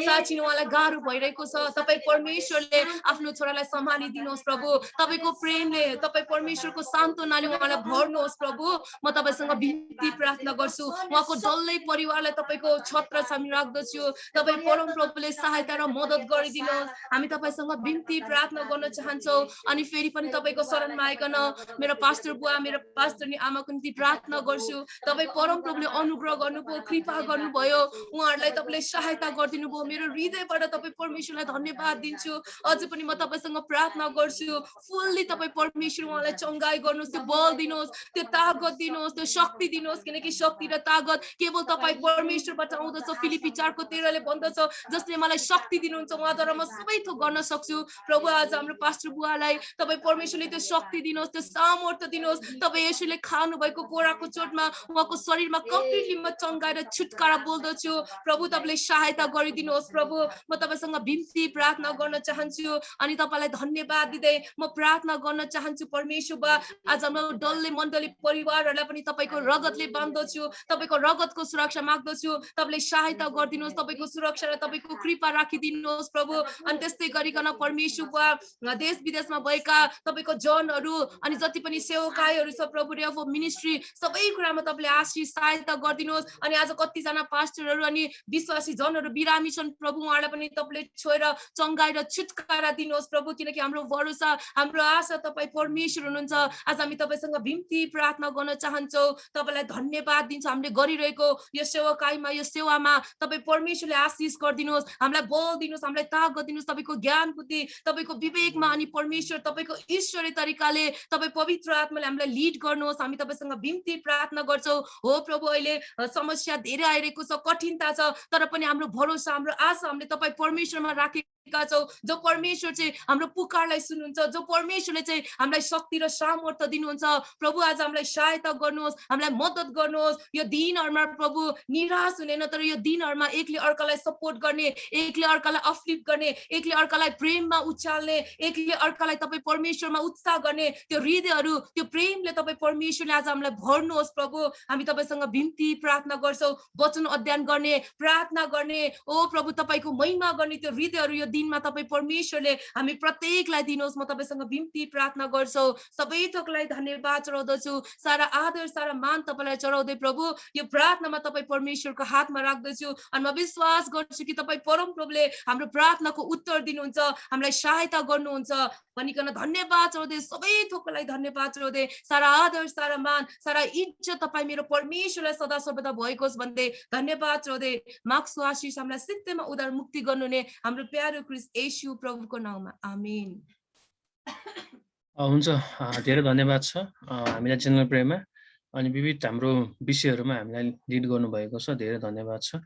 साँच्चै उहाँलाई गाह्रो भइरहेको छ, तपाईँ परमेश्वरले आफ्नो छोरालाई सम्हालिदिनुहोस् प्रभु। तपाईँको प्रेमले, तपाईँ परमेश्वरको सान्त्वनाले उहाँलाई भर्नुहोस् प्रभु। म तपाईँसँग बिन्ती प्रार्थना गर्छु, उहाँको डल्लै परिवारलाई तपाईँको छत्र छामी राख्दछु, तपाईँ परम प्रभुले सहायता र मद्दत गरिदिनुहोस्। हामी तपाईँसँग बिन्ती प्रार्थना गर्न चाहन्छौँ। अनि फेरि पनि तपाईँको शरणमा आइकन मेरो पास्टर बुवा, मेरो पास्टर नि आमाको निम्ति प्रार्थना गर्छु, तपाईँ परम प्रभुले अनुग्रह गर्नुभयो, कृपा गर्नुभयो, उहाँहरूलाई तपाईँले सहायता गरिदिनु भयो। मेरो हृदयबाट तपाईँ परमेश्वरलाई धन्यवाद दिन्छु। अझै पनि म तपाईँसँग प्रार्थना गर्छु, फुल्ली तपाईँ परमेश्वर उहाँलाई चङ्गाई गर्नुहोस्, त्यो बल दिनुहोस्, त्यो ताकत दिनुहोस्, त्यो शक्ति दिनुहोस्, किनकि शक्ति र ताकत केवल तपाईँ परमेश्वरबाट आउँदछ। फिलिपी 4:13ले भन्दछ, जसले मलाई शक्ति दिनुहुन्छ उहाँद्वारा म सबै थोक गर्न सक्छु। प्रभु आज हाम्रो पास्टर बुवालाई तपाईँ परमेश्वरले त्यो शक्ति दिनुहोस्, त्यो सामर्थ्य दिनुहोस्। तपाईँ यसैले खानु भएको कोराको चोटमा उहाँको शरीरमा कम्प्लिटली म चङ्गाएर छुटकारा बोल्दछु प्रभु, तपाईँले सहायता गरिदिनुहोस् प्रभु। म तपाईँसँग बिन्ती प्रार्थना गर्न चाहन्छु अनि तपाईँलाई धन्यवाद दिँदै म प्रार्थना गर्न चाहन्छु परमेश्वर बा। आज हाम्रो डल्लै मण्डली परिवारहरूलाई पनि तपाईँको रगतले बाँध्दछु, तपाईँको रगतको सुरक्षा माग्दछु, तपाईँले सहायता गरिदिनुहोस्, तपाईँको सुरक्षा र तपाईँको कृपा राखिदिनुहोस् प्रभु। अनि त्यस्तै गरिकन परमेश्वर बा देश विदेशमा भएका तपाईँको जनहरू अनि जति पनि सेवकाईहरू छ प्रभु, रेफ मिनिस्ट्री सबै कुरामा तपाईँले आशिष सहायता गरिदिनुहोस्। अनि आज कतिजना पास्टरहरू अनि विश्वासी जनहरू बिरामी छन् प्रभु, उहाँलाई पनि तपाईँले छोएर चङ्गाएर छुटकारा दिनुहोस् प्रभु, किनकि हाम्रो भरोसा, हाम्रो आशा तपाईँ परमेश्वर हुनुहुन्छ। आज हामी तपाईँसँग बिन्ती प्रार्थना गर्न चाहन्छौँ, तपाईँलाई धन्यवाद दिन्छौँ। हामीले गरिरहेको यो सेवाकाईमा, यो सेवामा तपाईँ परमेश्वरले आशिष गरिदिनुहोस्, हामीलाई बल दिनुहोस्, हामीलाई ताकत दिनुहोस्, तपाईँको ज्ञान बुद्धि, तपाईँको विवेकमा अनि परमेश्वर तपाईँको ईश्वरीय तरिकाले तपाईँ पवित्र आत्माले हामीलाई लिड गर्नुहोस्। हामी तपाईँसँग बिन्ती प्रार्थना गर्छौँ। हो प्रभु, अहिले समस्या धेरै आइरहेको छ, कठिनता छ, तर पनि हाम्रो भरोसा, हाम्रो आशा हामीले तपाईँ परमेश्वरमा राखेका छौँ, जो परमेश्वर चाहिँ हाम्रो पुकारलाई सुन्नुहुन्छ, जो परमेश्वरले चाहिँ हामीलाई शक्ति र सामर्थ्य दिनुहुन्छ। प्रभु आज हामीलाई सहायता गर्नुहोस्, हामीलाई मद्दत गर्नुहोस्। यो दिनहरूमा प्रभु निराश हुने न, तर यो दिनहरूमा एकले अर्कालाई सपोर्ट गर्ने, एकले अर्कालाई अपलिफ्ट गर्ने, एकले अर्कालाई प्रेममा उचाल्ने, एकले अर्कालाई तपाईँ परमेश्वरमा उत्साह गर्ने त्यो हृदयहरू, त्यो प्रेमले तपाईँ परमेश्वरले आज हामीलाई भर्नुहोस् प्रभु। हामी तपाईँसँग बिन्ती प्रार्थना गर्छौँ, वचन अध्ययन गर्ने, प्रार्थना गर्ने, ओ प्रभु तपाईँको महिमा गर्ने त्यो हृदयहरू यो दिनमा तपाईँ परमेश्वरले हामी प्रत्येकलाई दिनुहोस्। म तपाईँसँग बिन्ती प्रार्थना गर्छौँ, सबै थोकलाई धन्यवाद चढाउँदछु, सारा आदर सारा मान तपाईँलाई चढाउँदै प्रभु यो प्रार्थनामा तपाईँ परमेश्वरको हातमा राख्दछु। अनि म विश्वास गर्छु कि तपाईँ परम प्रभुले हाम्रो प्रार्थनाको उत्तर दिनुहुन्छ, हामीलाई सहायता गर्नुहुन्छ भनिकन धन्यवाद चढाउँदै, सबै थोकलाई धन्यवाद चढाउँदै, सारा आदर सारा मान सारा इज्जत तपाईँ मेरो परमेश्वरलाई सदा सर्वदा भएको होस् भन्दै धन्यवाद चढाउँदै माग्छु आशिष हामीलाई सत्यमा उद्धार मुक्ति गर्नुहुने हाम्रो प्यारो ख्रीष्ट येशू प्रभुको नाममा, आमेन। हुन्छ, धेरै धन्यवाद छ हामीलाई जेनरल प्रेयरमा अनि विविध हाम्रो विषयहरूमा हामीलाई लिड गर्नुभएको छ, धेरै धन्यवाद छ।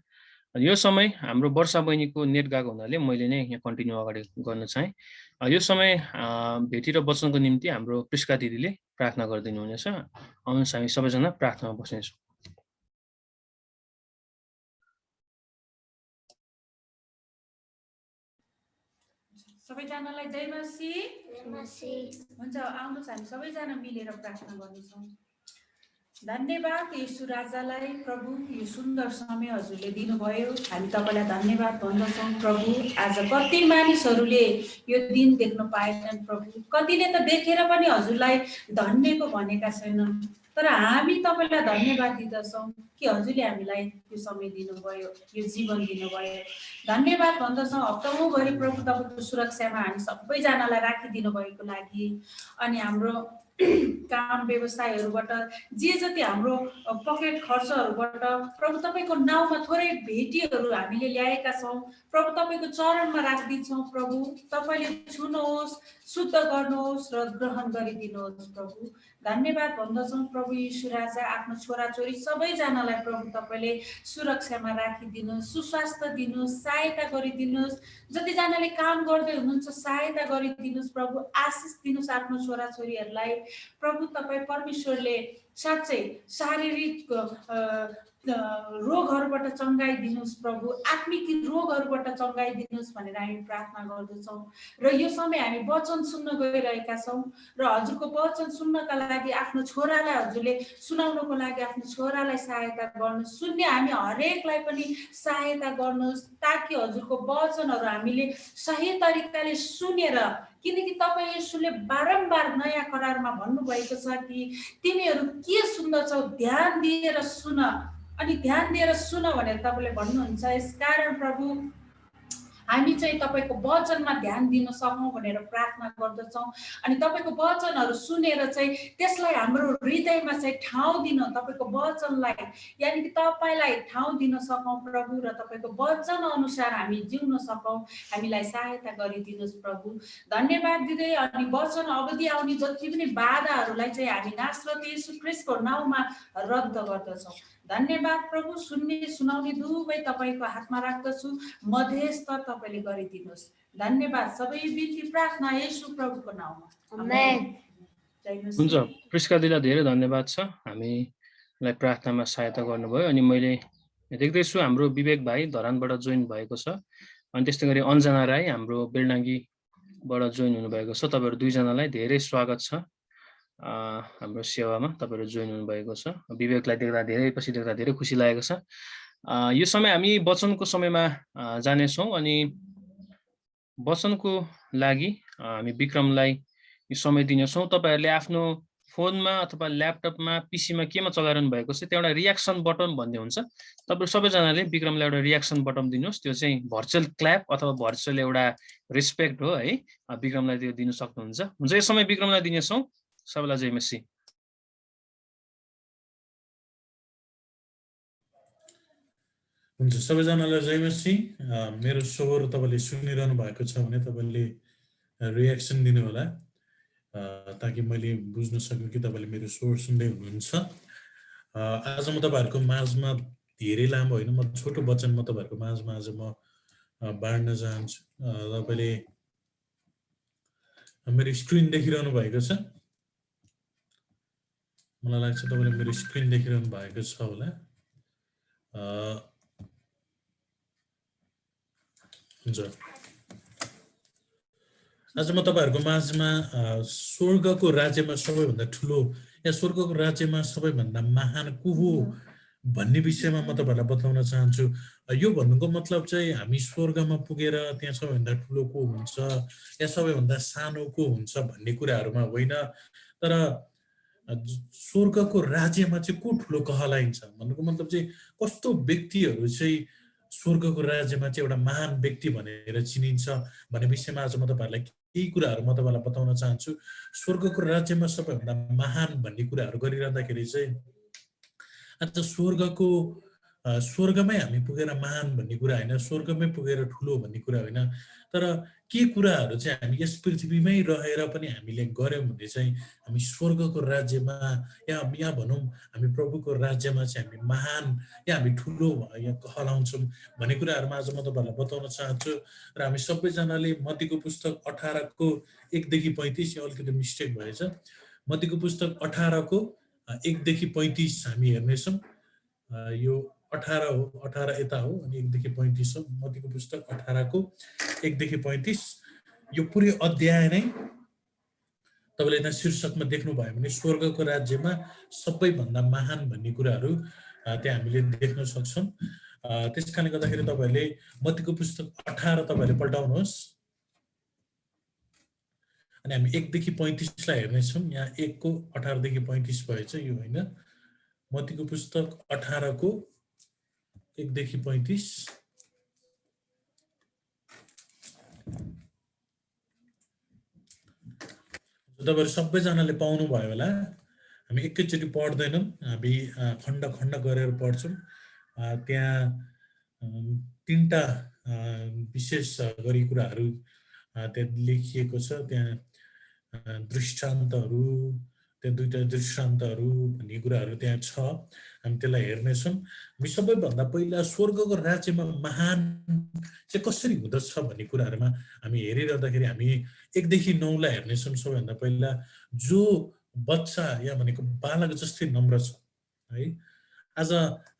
यो समय हाम्रो वर्षा बहिनीको नेट गएको हुनाले मैले नै यहाँ कन्टिन्यू अगाडि गर्न चाहेँ। यो समय भेटी र वचनको निम्ति हाम्रो प्रिस्का दिदीले प्रार्थना गरिदिनु हुनेछ। आउनुहोस् हामी सबैजना प्रार्थनामा बस्नेछौँ। सबैजनालाई जय मसीह। हुन्छ, आउनुहोस् हामी सबैजना मिलेर प्रार्थना गर्नेछौँ। धन्यवाद येशू राजालाई प्रभु, यो सुन्दर समय हजुरले दिनुभयो। हामी तपाईँलाई धन्यवाद भन्दछौँ प्रभु। आज कति मानिसहरूले यो दिन देख्न पाएनन् प्रभु, कतिले त देखेर पनि हजुरलाई धन्यको भनेका छैनन्, तर हामी तपाईँलाई धन्यवाद दिँदछौँ कि हजुरले हामीलाई यो समय दिनुभयो, यो जीवन दिनुभयो। धन्यवाद भन्दछौँ हप्ताौँभरि प्रभु तपाईँको सुरक्षामा हामी सबैजनालाई राखिदिनु भएको लागि। अनि हाम्रो काम व्यवसायहरूबाट जे जति हाम्रो पकेट खर्चहरूबाट प्रभु तपाईँको नाउँमा थोरै भेटीहरू हामीले ल्याएका छौँ प्रभु, तपाईँको चरणमा राखिदिन्छौँ प्रभु। तपाईँले छुनुहोस्, शुद्ध गर्नुहोस् र ग्रहण गरिदिनुहोस् प्रभु। धन्यवाद भन्दछौँ प्रभु यीशु राजा, आफ्नो छोराछोरी सबैजनालाई प्रभु तपाईँले सुरक्षामा राखिदिनुहोस्, सुस्वास्थ्य दिनुहोस्, सहायता गरिदिनुहोस्। जतिजनाले काम गर्दै हुनुहुन्छ सहायता गरिदिनुहोस् प्रभु, आशिष दिनुहोस् आफ्नो छोराछोरीहरूलाई प्रभु। तपाईँ परमेश्वरले साँच्चै शारीरिक रोगहरूबाट चङ्गाइदिनुहोस् प्रभु, आत्मिक रोगहरूबाट चङ्गाइदिनुहोस् भनेर हामी प्रार्थना गर्दछौँ। र यो समय हामी वचन सुन्न गइरहेका छौँ र हजुरको वचन सुन्नका लागि आफ्नो छोरालाई हजुरले सुनाउनको लागि आफ्नो छोरालाई सहायता गर्नुहोस्। सुन्ने हामी हरेकलाई पनि सहायता गर्नुहोस्, ताकि हजुरको वचनहरू हामीले सही तरिकाले सुनेर, किनकि तपाईँ येशूले बारम्बार नयाँ करारमा भन्नुभएको छ कि तिमीहरू के सुन्दछौ ध्यान दिएर सुन, अनि ध्यान दिएर सुन भनेर तपाईँले भन्नुहुन्छ। यसकारण प्रभु हामी चाहिँ तपाईँको वचनमा ध्यान दिन सकौँ भनेर प्रार्थना गर्दछौँ। अनि तपाईँको वचनहरू सुनेर चाहिँ त्यसलाई हाम्रो हृदयमा चाहिँ ठाउँ दिन, तपाईँको वचनलाई यानि कि तपाईँलाई ठाउँ दिन सकौँ प्रभु, र तपाईँको वचन अनुसार हामी जिउन सकौँ। हामीलाई सहायता गरिदिनुहोस् प्रभु। धन्यवाद दिँदै अनि वचन अवधि आउने जति पनि बाधाहरूलाई चाहिँ हामी नासरत येशू ख्रीष्टको नाउँमा रद्द गर्दछौँ। धन्यवाद प्रभु। सुन्ने सुनाउने दुवै तपाईँको हातमा राख्दछु, मध्यस्थ तपाईँले गरिदिनुहोस्। धन्यवाद। सबै बिन्ती प्रार्थना येशू प्रभुको नाउँमा, आमेन। हुन्छ, प्रिस्का दिदीलाई धेरै धन्यवाद छ, हामीलाई प्रार्थनामा सहायता गर्नुभयो। अनि मैले देख्दैछु हाम्रो विवेक भाइ धरानबाट जोइन भएको छ, अनि त्यस्तै गरी अन्जना राई हाम्रो बेलडाङ्गीबाट जोइन हुनुभएको छ। तपाईँहरू दुईजनालाई धेरै स्वागत छ हाम्रो सेवामा, तपाईँहरू जोइन हुनुभएको छ। विवेकलाई देख्दा धेरै खुसी लागेको छ। यो समय हामी वचनको समयमा जानेछौँ, अनि वचनको लागि हामी विक्रमलाई यो समय दिनेछौँ। तपाईँहरूले आफ्नो फोनमा अथवा ल्यापटपमा पीसीमा केमा चलाइरहनु भएको छ त्यहाँ एउटा रियाक्सन बटन भन्ने हुन्छ। तपाईँ सबैजनाले विक्रमलाई एउटा रियाक्सन बटन दिनुहोस्। त्यो चाहिँ भर्चुअल क्ल्याप अथवा भर्चुअल एउटा रेस्पेक्ट हो है, विक्रमलाई त्यो दिनु सक्नुहुन्छ। हुन्छ, यो समय विक्रमलाई दिनेछौँ। सबैलाई जय मसीह। हुन्छ, सबैजनालाई जय मसीह। मेरो स्वर तपाईँले सुनिरहनु भएको छ भने तपाईँले रियाक्सन दिनु होला, ताकि मैले बुझ्न सकु कि तपाईँले मेरो स्वर सुन्दै हुनुहुन्छ। आज म तपाईँहरूको माझमा धेरै लामो होइन, म छोटो वचन म तपाईँहरूको माझमा आज म बाँड्न चाहन्छु। तपाईँले मेरो स्क्रिन देखिरहनु भएको छ, मलाई लाग्छ तपाईँले मेरो स्क्रिन देखिरहनु भएको छ होला। हुन्छ, आज म तपाईँहरूको माझमा स्वर्गको राज्यमा सबैभन्दा ठुलो या स्वर्गको राज्यमा सबैभन्दा महान को हो भन्ने विषयमा म तपाईँहरूलाई बताउन चाहन्छु। यो भन्नुको मतलब चाहिँ हामी स्वर्गमा पुगेर त्यहाँ सबैभन्दा ठुलो को हुन्छ या सबैभन्दा सानो को हुन्छ भन्ने कुराहरूमा होइन, तर स्वर्गको राज्यमा चाहिँ को ठुलो कहलाइन्छ भन्नुको मतलब चाहिँ कस्तो व्यक्तिहरू चाहिँ स्वर्गको राज्यमा चाहिँ एउटा महान व्यक्ति भनेर चिनिन्छ भन्ने विषयमा आज म तपाईँहरूलाई केही कुराहरू म तपाईँलाई बताउन चाहन्छु। स्वर्गको राज्यमा सबैभन्दा महान भन्ने कुराहरू गरिरहँदाखेरि चाहिँ आज स्वर्गको स्वर्गमै हामी पुगेर महान भन्ने कुरा होइन, स्वर्गमै पुगेर ठुलो भन्ने कुरा होइन, तर के कुराहरू चाहिँ हामी यस पृथ्वीमै रहेर पनि हामीले गऱ्यौँ भने चाहिँ हामी स्वर्गको राज्यमा या यहाँ भनौँ हामी प्रभुको राज्यमा चाहिँ हामी महान या हामी ठुलो यहाँ कहलाउँछौँ भन्ने कुराहरूमा आज म तपाईँहरूलाई बताउन चाहन्छु। र हामी सबैजनाले मत्तीको पुस्तक 18को 1 देखि 35, यो अलिकति मिस्टेक भएछ, मत्तीको पुस्तक 18को 1 देखि 35 हामी हेर्नेछौँ। यो 18 हो, 18 यता हो अनि 1 देखि 35 हो। मत्तीको पुस्तक 18को 1 देखि 35, यो पुरै अध्याय नै तपाईँले यहाँ शीर्षकमा देख्नुभयो भने स्वर्गको राज्यमा सबैभन्दा महान भन्ने कुराहरू त्यहाँ हामीले देख्न सक्छौँ। त्यस कारणले गर्दाखेरि तपाईँहरूले मत्तीको पुस्तक 18 तपाईँहरूले पल्टाउनुहोस् अनि हामी 1 देखि 35 हेर्नेछौँ। यहाँ 1को 18 देखि 35 भएछ, यो होइन। मत्तीको पुस्तक 18को 1 देखि 35। तपाईँहरू सबैजनाले पाउनुभयो होला। हामी एकैचोटि पढ्दैनौँ, हामी खण्ड खण्ड गरेर पढ्छौँ। त्यहाँ 3टा विशेष गरी कुराहरू त्यहाँ लेखिएको छ। त्यहाँ दृष्टान्तहरू, त्यहाँ 2टा दृष्टान्तहरू भन्ने कुराहरू त्यहाँ छ। हामी त्यसलाई हेर्नेछौँ। हामी सबैभन्दा पहिला स्वर्गको राज्यमा महान चाहिँ कसरी हुँदछ भन्ने कुराहरूमा हामी हेरिरहँदाखेरि हामी 1 देखि 9 हेर्नेछौँ। सबैभन्दा पहिला जो बच्चा या भनेको बालक जस्तै नम्र छ है। आज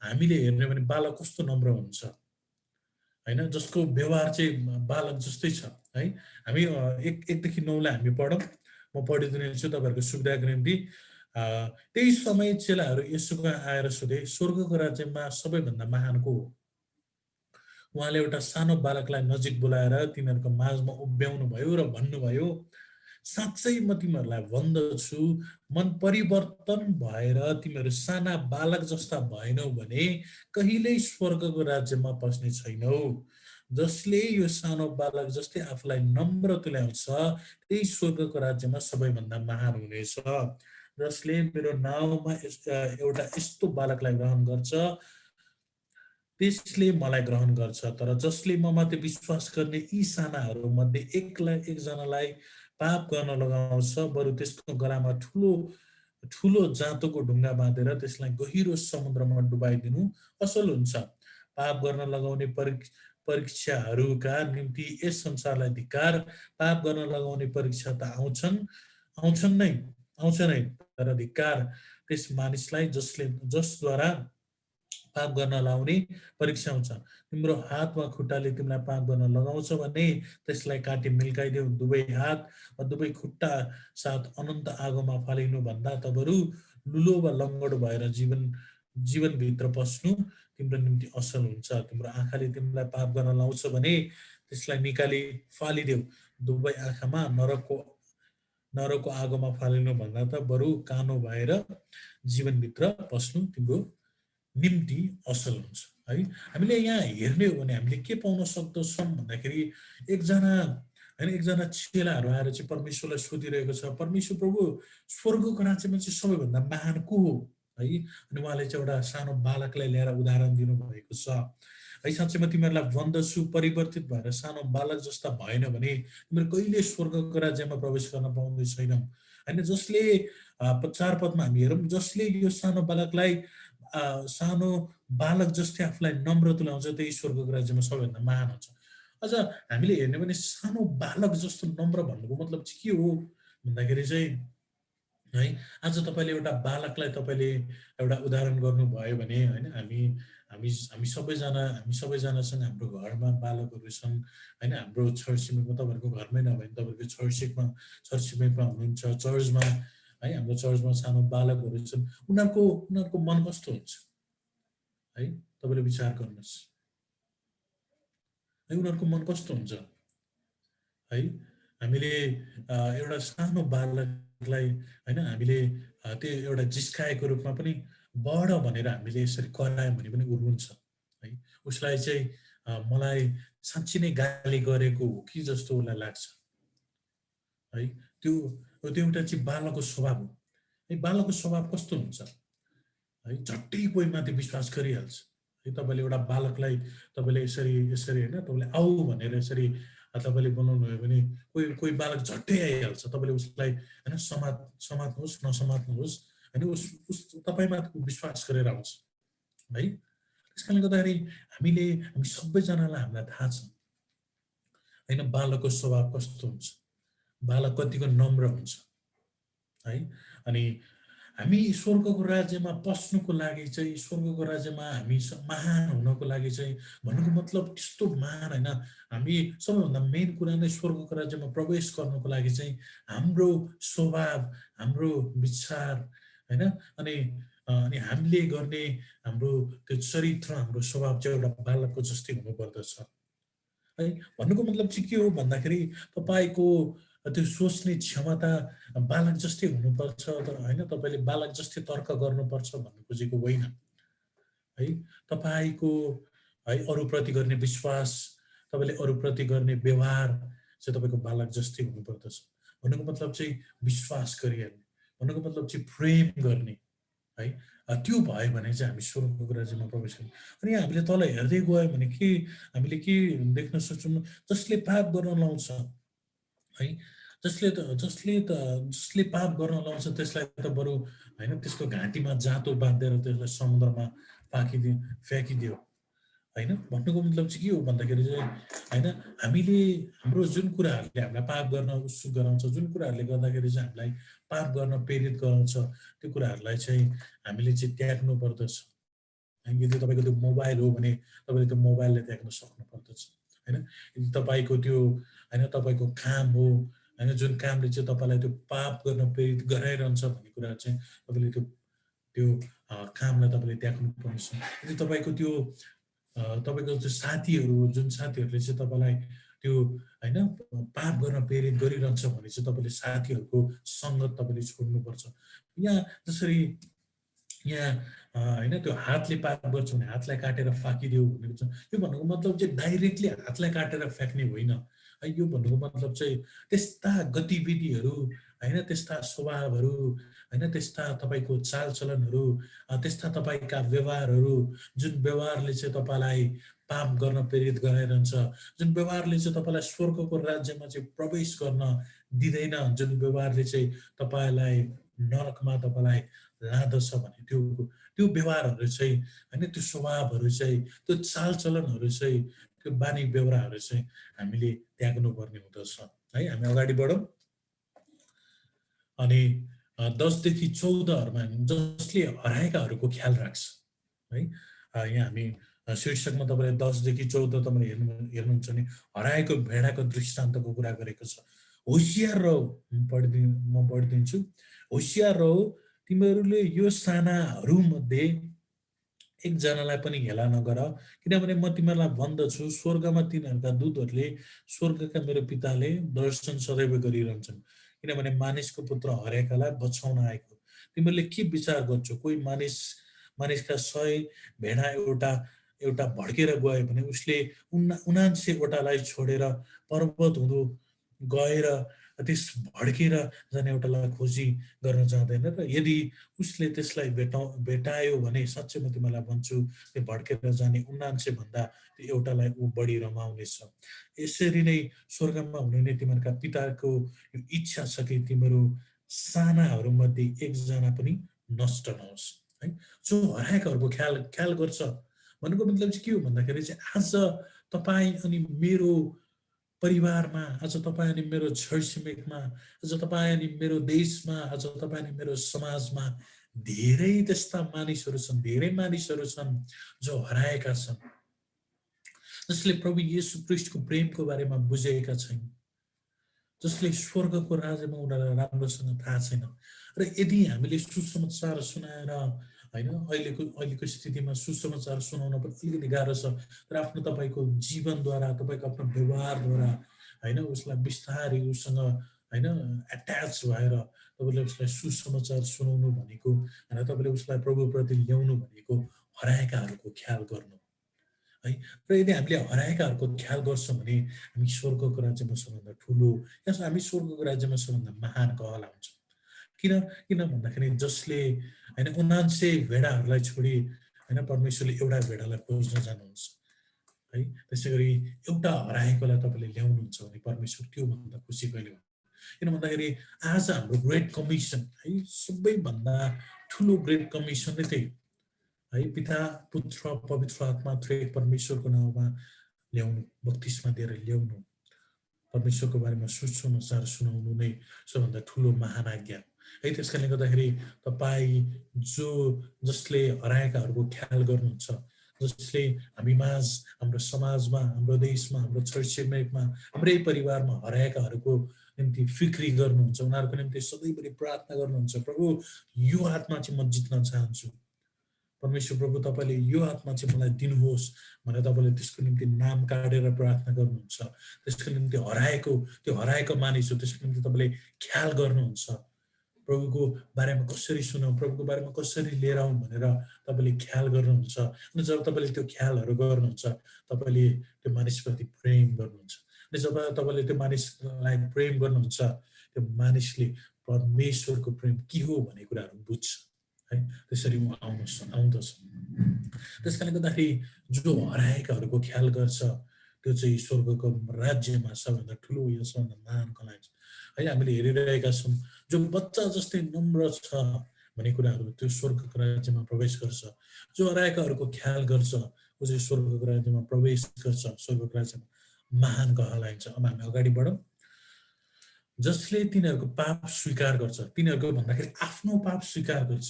हामीले हेर्ने भने बालक कस्तो नम्र हुन्छ होइन, जसको व्यवहार चाहिँ बालक जस्तै छ है। हामी 1 देखि 9 हामी पढौँ। म पढिदिनेछु तपाईँहरूको सुविधाको निम्ति। त्यही समय चेलाहरू येशूमा आएर सोधे, स्वर्गको राज्यमा सबैभन्दा महान को हो? उहाँले एउटा सानो बालकलाई नजिक बोलाएर तिनीहरूको माझमा उभ्याउनु भयो र भन्नुभयो, साँच्चै म तिमीहरूलाई भन्दछु, मन परिवर्तन भएर तिमीहरू साना बालक जस्ता भएनौ भने कहिल्यै स्वर्गको राज्यमा पस्ने छैनौ। जसले यो सानो बालक जस्तै आफूलाई नम्र तुल्याउँछ त्यही स्वर्गको राज्यमा सबैभन्दा महान हुनेछ। जसले मेरो नाउँमा एउटा यस्तो बालकलाई ग्रहण गर्छ त्यसले मलाई ग्रहण गर्छ, तर जसले ममाथि विश्वास गर्ने यी सानाहरू मध्ये एकजनालाई पाप गर्न लगाउँछ, बरु त्यसको गलामा ठुलो ठुलो जाँतोको ढुङ्गा बाँधेर त्यसलाई गहिरो समुद्रमा डुबाइदिनु असल हुन्छ। पाप गर्न लगाउने परीक्षाहरूका निम्ति यस संसारलाई धिक्कार। पाप गर्न लगाउने परीक्षा त आउँछ नै, तर धिक्कार त्यस मानिसलाई जसद्वारा पाप गर्न लाउने परीक्षा हुन्छ। तिम्रो हात वा खुट्टाले तिमीलाई पाप गर्न लगाउँछ भने त्यसलाई काटी मिल्काइदेऊ। दुवै हात वा दुवै खुट्टा साथ अनन्त आगोमा फालिनु भन्दा त बरु लुलो वा लङ्गडो भएर जीवनभित्र पस्नु तिम्रो निम्ति असल हुन्छ। तिम्रो आँखाले तिमीलाई पाप गर्न लाउँछ भने त्यसलाई निकाली फालिदेऊ। दुवै आँखामा नरकको आगोमा फालिनु भन्दा त बरु कानो भएर जीवनभित्र पस्नु तिम्रो निम्ति असल हुन्छ है। हामीले यहाँ हेर्ने हो भने हामीले के पाउन सक्दछौँ भन्दाखेरि एकजना चेलाहरू आएर चाहिँ परमेश्वरलाई सोधिरहेको छ, परमेश्वर प्रभु स्वर्गको राज्यमा चाहिँ सबैभन्दा महान को हो है। अनि उहाँले चाहिँ एउटा सानो बालकलाई ल्याएर उदाहरण दिनुभएको छ है। साँच्चै म तिमीहरूलाई भन्दछु, परिवर्तित भएर सानो बालक जस्ता भएन भने तिमीहरू कहिले स्वर्गको राज्यमा प्रवेश गर्न पाउँदै छैनौ होइन। जसले 4 पदमा हामी हेरौँ, जसले यो सानो बालक जस्तै आफूलाई नम्र तुल्याउँछ त्यही स्वर्गको राज्यमा सबैभन्दा महान हुन्छ। अझ हामीले हेर्ने भने सानो बालक जस्तो नम्र भन्नुको मतलब चाहिँ के हो भन्दाखेरि चाहिँ है, आज तपाईँले एउटा बालकलाई तपाईँले एउटा उदाहरण गर्नुभयो भने होइन, हामी सबैजनासँग हाम्रो घरमा बालकहरू छन् होइन। हाम्रो छरछिमेकमा, तपाईँहरूको घरमै नभए पनि तपाईँहरूको छरछिमेकमा हुनुहुन्छ, चर्चमा है, हाम्रो चर्चमा सानो बालकहरू छन्। उनीहरूको मन कस्तो हुन्छ है, तपाईँले विचार गर्नुहोस् है। उनीहरूको मन कस्तो हुन्छ है। हामीले एउटा सानो बालकलाई होइन, हामीले त्यो एउटा जिस्काएको रूपमा पनि बढ भनेर हामीले यसरी करायौँ भने पनि उर्नुहुन्छ है। उसलाई चाहिँ मलाई साँच्ची नै गाली गरेको हो कि जस्तो उसलाई लाग्छ है। त्यो एउटा चाहिँ बालकको स्वभाव हो है। बालकको स्वभाव कस्तो हुन्छ है, झट्टै कोही माथि विश्वास गरिहाल्छ है तपाईँले एउटा बालकलाई तपाईँले यसरी यसरी होइन तपाईँले आऊ भनेर यसरी तपाईँले बनाउनु भयो भने कोही कोही बालक झट्टै आइहाल्छ, तपाईँले उसलाई होइन समात्नुहोस् नसमात्नुहोस् होइन उस तपाईँमाथिको विश्वास गरेर आउँछ है। त्यस कारणले गर्दाखेरि हामी सबैजनालाई हामीलाई थाहा छ होइन बालकको स्वभाव कस्तो हुन्छ, बालक कतिको नम्र हुन्छ है। अनि हामी स्वर्गको राज्यमा पस्नुको लागि चाहिँ, स्वर्गको राज्यमा हामी महान हुनको लागि चाहिँ भन्नुको मतलब त्यस्तो महान होइन, हामी सबैभन्दा मेन कुरा नै स्वर्गको राज्यमा प्रवेश गर्नको लागि चाहिँ हाम्रो स्वभाव, हाम्रो विचार होइन अनि हामीले गर्ने हाम्रो त्यो चरित्र, हाम्रो स्वभाव चाहिँ एउटा बालकको जस्तै हुनुपर्दछ है। भन्नुको मतलब चाहिँ के हो भन्दाखेरि तपाईँको त्यो सोच्ने क्षमता बालक जस्तै हुनुपर्छ होइन, तपाईँले बालक जस्तै तर्क गर्नुपर्छ भन्नु खोजेको होइन है। तपाईँको है अरूप्रति गर्ने विश्वास, तपाईँले अरूप्रति गर्ने व्यवहार चाहिँ तपाईँको बालक जस्तै हुनुपर्दछ। भन्नुको मतलब चाहिँ विश्वास गरिहाल्ने, भन्नुको मतलब चाहिँ प्रेम गर्ने है। त्यो भयो भने चाहिँ हामी स्वर्गको राज्यमा प्रवेश गर्छौँ। अनि हामीले तल हेर्दै गयौँ भने के हामीले के देख्न सक्छौँ, जसले पाप गर्न लाउँछ है, जसले पाप गर्न लाउँछ त्यसलाई त बरु होइन त्यसको घाँटीमा जाँतो बाँधेर त्यसलाई समुद्रमा फ्याँकिदियो होइन। भन्नुको मतलब चाहिँ के हो भन्दाखेरि चाहिँ होइन हामीले हाम्रो जुन कुराहरूले हामीलाई पाप गर्न उत्सुक गराउँछ, जुन कुराहरूले गर्दाखेरि चाहिँ हामीलाई पाप गर्न प्रेरित गराउँछ, त्यो कुराहरूलाई चाहिँ हामीले चाहिँ त्याग्नु पर्दछ। यदि तपाईँको त्यो मोबाइल हो भने तपाईँले त्यो मोबाइललाई त्याग्न सक्नु पर्दछ होइन। यदि तपाईँको त्यो होइन तपाईँको काम हो होइन, जुन कामले चाहिँ तपाईँलाई त्यो पाप गर्न प्रेरित गराइरहन्छ भन्ने कुरा चाहिँ तपाईँले त्यो कामलाई तपाईँले त्याग्नु पर्नेछ। यदि तपाईँको त्यो साथीहरू, जुन साथीहरूले चाहिँ तपाईँलाई त्यो होइन पाप गर्न प्रेरित गरिरहन्छ भने चाहिँ तपाईँले साथीहरूको सङ्गत तपाईँले छोड्नुपर्छ। यहाँ जसरी यहाँ होइन त्यो हातले पाप गर्छ भने हातलाई काटेर फ्याँकिदियो भनेको छ। यो भन्नुको मतलब चाहिँ डाइरेक्टली हातलाई काटेर फ्याँक्ने होइन है। यो भन्नुको मतलब चाहिँ त्यस्ता गतिविधिहरू होइन, त्यस्ता स्वभावहरू होइन, त्यस्ता तपाईँको चालचलनहरू, त्यस्ता तपाईँका व्यवहारहरू, जुन व्यवहारले चाहिँ तपाईँलाई पाप गर्न प्रेरित गराइरहन्छ, जुन व्यवहारले चाहिँ तपाईँलाई स्वर्गको राज्यमा चाहिँ प्रवेश गर्न दिँदैन, जुन व्यवहारले चाहिँ तपाईँलाई नरकमा तपाईँलाई लाँदछ भने त्यो व्यवहारहरू चाहिँ होइन, त्यो स्वभावहरू चाहिँ, त्यो चालचलनहरू चाहिँ, त्यो बानी व्यवहारहरू चाहिँ हामीले त्याग्नु पर्ने हुँदछ है। हामी अगाडि बढौँ। अनि 10देखि 14 जसले हराएकाहरूको ख्याल राख्छ है। यहाँ हामी शीर्षकमा तपाईँले 10देखि 14 तपाईँले हेर्नुहुन्छ भने हराएको भेडाको दृष्टान्तको कुरा गरेको छ। होसियार रहो, म पढिदिन्छु। होसियार रहो, तिमीहरूले यो सानाहरूमध्ये एकजनालाई पनि हेला नगर, किनभने म तिमीहरूलाई भन्दछु स्वर्गमा तिनीहरूका दूतहरूले स्वर्गका मेरो पिताले दर्शन सदैव गरिरहन्छन्, किनभने मानिसको पुत्र हरेकालाई बचाउन आएको। तिमीहरूले के विचार गर्छौ, कोही मानिसका 100 भेडा एउटा भड्केर गयो भने उसले 79वटालाई छोडेर पर्वत हुँदो गएर त्यस भड्केर जाने एउटालाई खोजी गर्न जाँदैन र यदि उसले त्यसलाई भेटायो भने साँच्चै म तिमीलाई भन्छु त्यो भड्केर जाने 79 भन्दा त्यो एउटालाई ऊ बढी रमाउनेछ। यसरी नै स्वर्गमा हुने नै तिमीहरूका पिताको इच्छा छ कि तिमीहरू सानाहरूमध्ये एकजना पनि नष्ट नहोस् है। जो हराएकाहरूको ख्याल गर्छ भन्नुको मतलब चाहिँ के हो भन्दाखेरि चाहिँ आज तपाईँ अनि मेरो परिवारमा, आज तपाईँ अनि मेरो छरछिमेकमा, आज तपाईँ अनि मेरो देशमा, आज तपाईँ अनि मेरो समाजमा धेरै त्यस्ता मानिसहरू छन् जो हराएका छन्, जसले प्रभु येशू ख्रीष्टको प्रेमको बारेमा बुझेका छैन, जसले स्वर्गको राज्यमा उनीहरूलाई राम्रोसँग थाहा छैन। र यदि हामीले सुसमाचार सुनाएर होइन, अहिलेको स्थितिमा सुसमाचार सुनाउन पनि अलिकति गाह्रो छ, तर आफ्नो तपाईँको जीवनद्वारा, तपाईँको आफ्नो व्यवहारद्वारा होइन उसलाई बिस्तारै उसँग होइन एट्याच भएर तपाईँले उसलाई सुसमाचार सुनाउनु भनेको होइन, तपाईँले उसलाई प्रभुप्रति ल्याउनु भनेको हराएकाहरूको ख्याल गर्नु है। र यदि हामीले हराएकाहरूको ख्याल गर्छौँ भने हामी स्वर्गको राज्यमा सबभन्दा ठुलो, हामी स्वर्गको राज्यमा सबभन्दा महान कहलाउँछ। किन भन्दाखेरि जसले होइन 79 भेडाहरूलाई छोडी होइन परमेश्वरले एउटा भेडालाई खोज्न जानुहुन्छ है त्यसै गरी एउटा हराएकोलाई तपाईँले ल्याउनुहुन्छ भने परमेश्वर त्योभन्दा खुसी कहिले हुन्छ किन भन्दाखेरि आज हाम्रो ग्रेट कमिसन है सबैभन्दा ठुलो ग्रेट कमिसन नै त्यही है पिता पुत्र पवित्र आत्मा त्रिएक परमेश्वरको नाउँमा ल्याउनु बत्तिसमा दिएर ल्याउनु परमेश्वरको बारेमा सुसमाचार सुनाउनु नै सबभन्दा ठुलो महान आज्ञा है त्यस कारणले गर्दाखेरि तपाईँ जसले हराएकाहरूको ख्याल गर्नुहुन्छ जसले हामी माझ हाम्रो समाजमा हाम्रो देशमा हाम्रो चर्च छिमेकमा हाम्रै परिवारमा हराएकाहरूको निम्ति फिक्री गर्नुहुन्छ उनीहरूको निम्ति सधैँभरि प्रार्थना गर्नुहुन्छ प्रभु यो आत्मा चाहिँ म जित्न चाहन्छु परमेश्वर प्रभु तपाईँले यो आत्मा चाहिँ मलाई दिनुहोस् भनेर तपाईँले त्यसको निम्ति नाम काटेर प्रार्थना गर्नुहुन्छ त्यसको निम्ति त्यो हराएको मानिस हो त्यसको निम्ति तपाईँले ख्याल गर्नुहुन्छ प्रभुको बारेमा कसरी सुनाउँ प्रभुको बारेमा कसरी लिएर आउँ भनेर तपाईँले ख्याल गर्नुहुन्छ अनि जब तपाईँले त्यो ख्यालहरू गर्नुहुन्छ तपाईँले त्यो मानिसप्रति प्रेम गर्नुहुन्छ अनि जब तपाईँले त्यो मानिसलाई प्रेम गर्नुहुन्छ त्यो मानिसले परमेश्वरको प्रेम के हो भन्ने कुराहरू बुझ्छ है त्यसरी म आउँदछ त्यस कारणले गर्दाखेरि जो हराएकाहरूको ख्याल गर्छ त्यो चाहिँ स्वर्गको राज्यमा सबभन्दा ठुलो यो सबभन्दा महान कला है हामीले हेरिरहेका छौँ जो बच्चा जस्तै नम्र छ भन्ने कुराहरू त्यो स्वर्गको राज्यमा प्रवेश गर्छ जो हराएकाहरूको ख्याल गर्छ ऊ चाहिँ स्वर्गको राज्यमा प्रवेश गर्छ स्वर्गको राज्यमा महान कहलाइन्छ अब हामी अगाडि बढौँ जसले तिनीहरूको पाप स्वीकार गर्छ तिनीहरूको भन्दाखेरि आफ्नो पाप स्वीकार गर्छ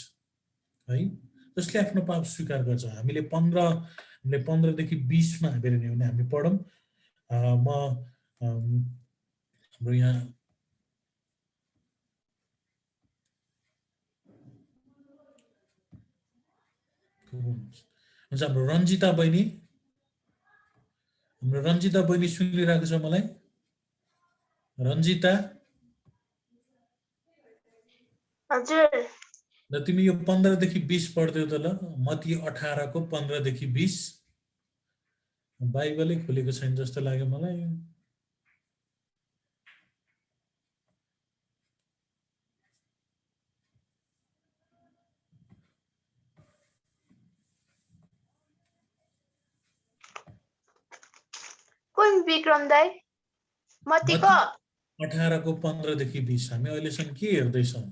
है जसले आफ्नो पाप स्वीकार गर्छ हामीले 15 देखि 20 मा हेर्ने हो भने हामी पढौँ म हाम्रो यहाँ हुन्छ हाम्रो रञ्जिता बहिनी सुनिरहेको छ मलाई रञ्जिता हजुर ल तिमी यो 15 देखि 20 पढ्थ्यौ त ल मत्ती 18 को 15 देखि 20 बाइबलै खुलेको छैन जस्तो लाग्यो मलाई कुन विक्रम दाइ मत्तीको 18 को 15 देखि 20 हामी अहिलेसम्म के हेर्दैछौँ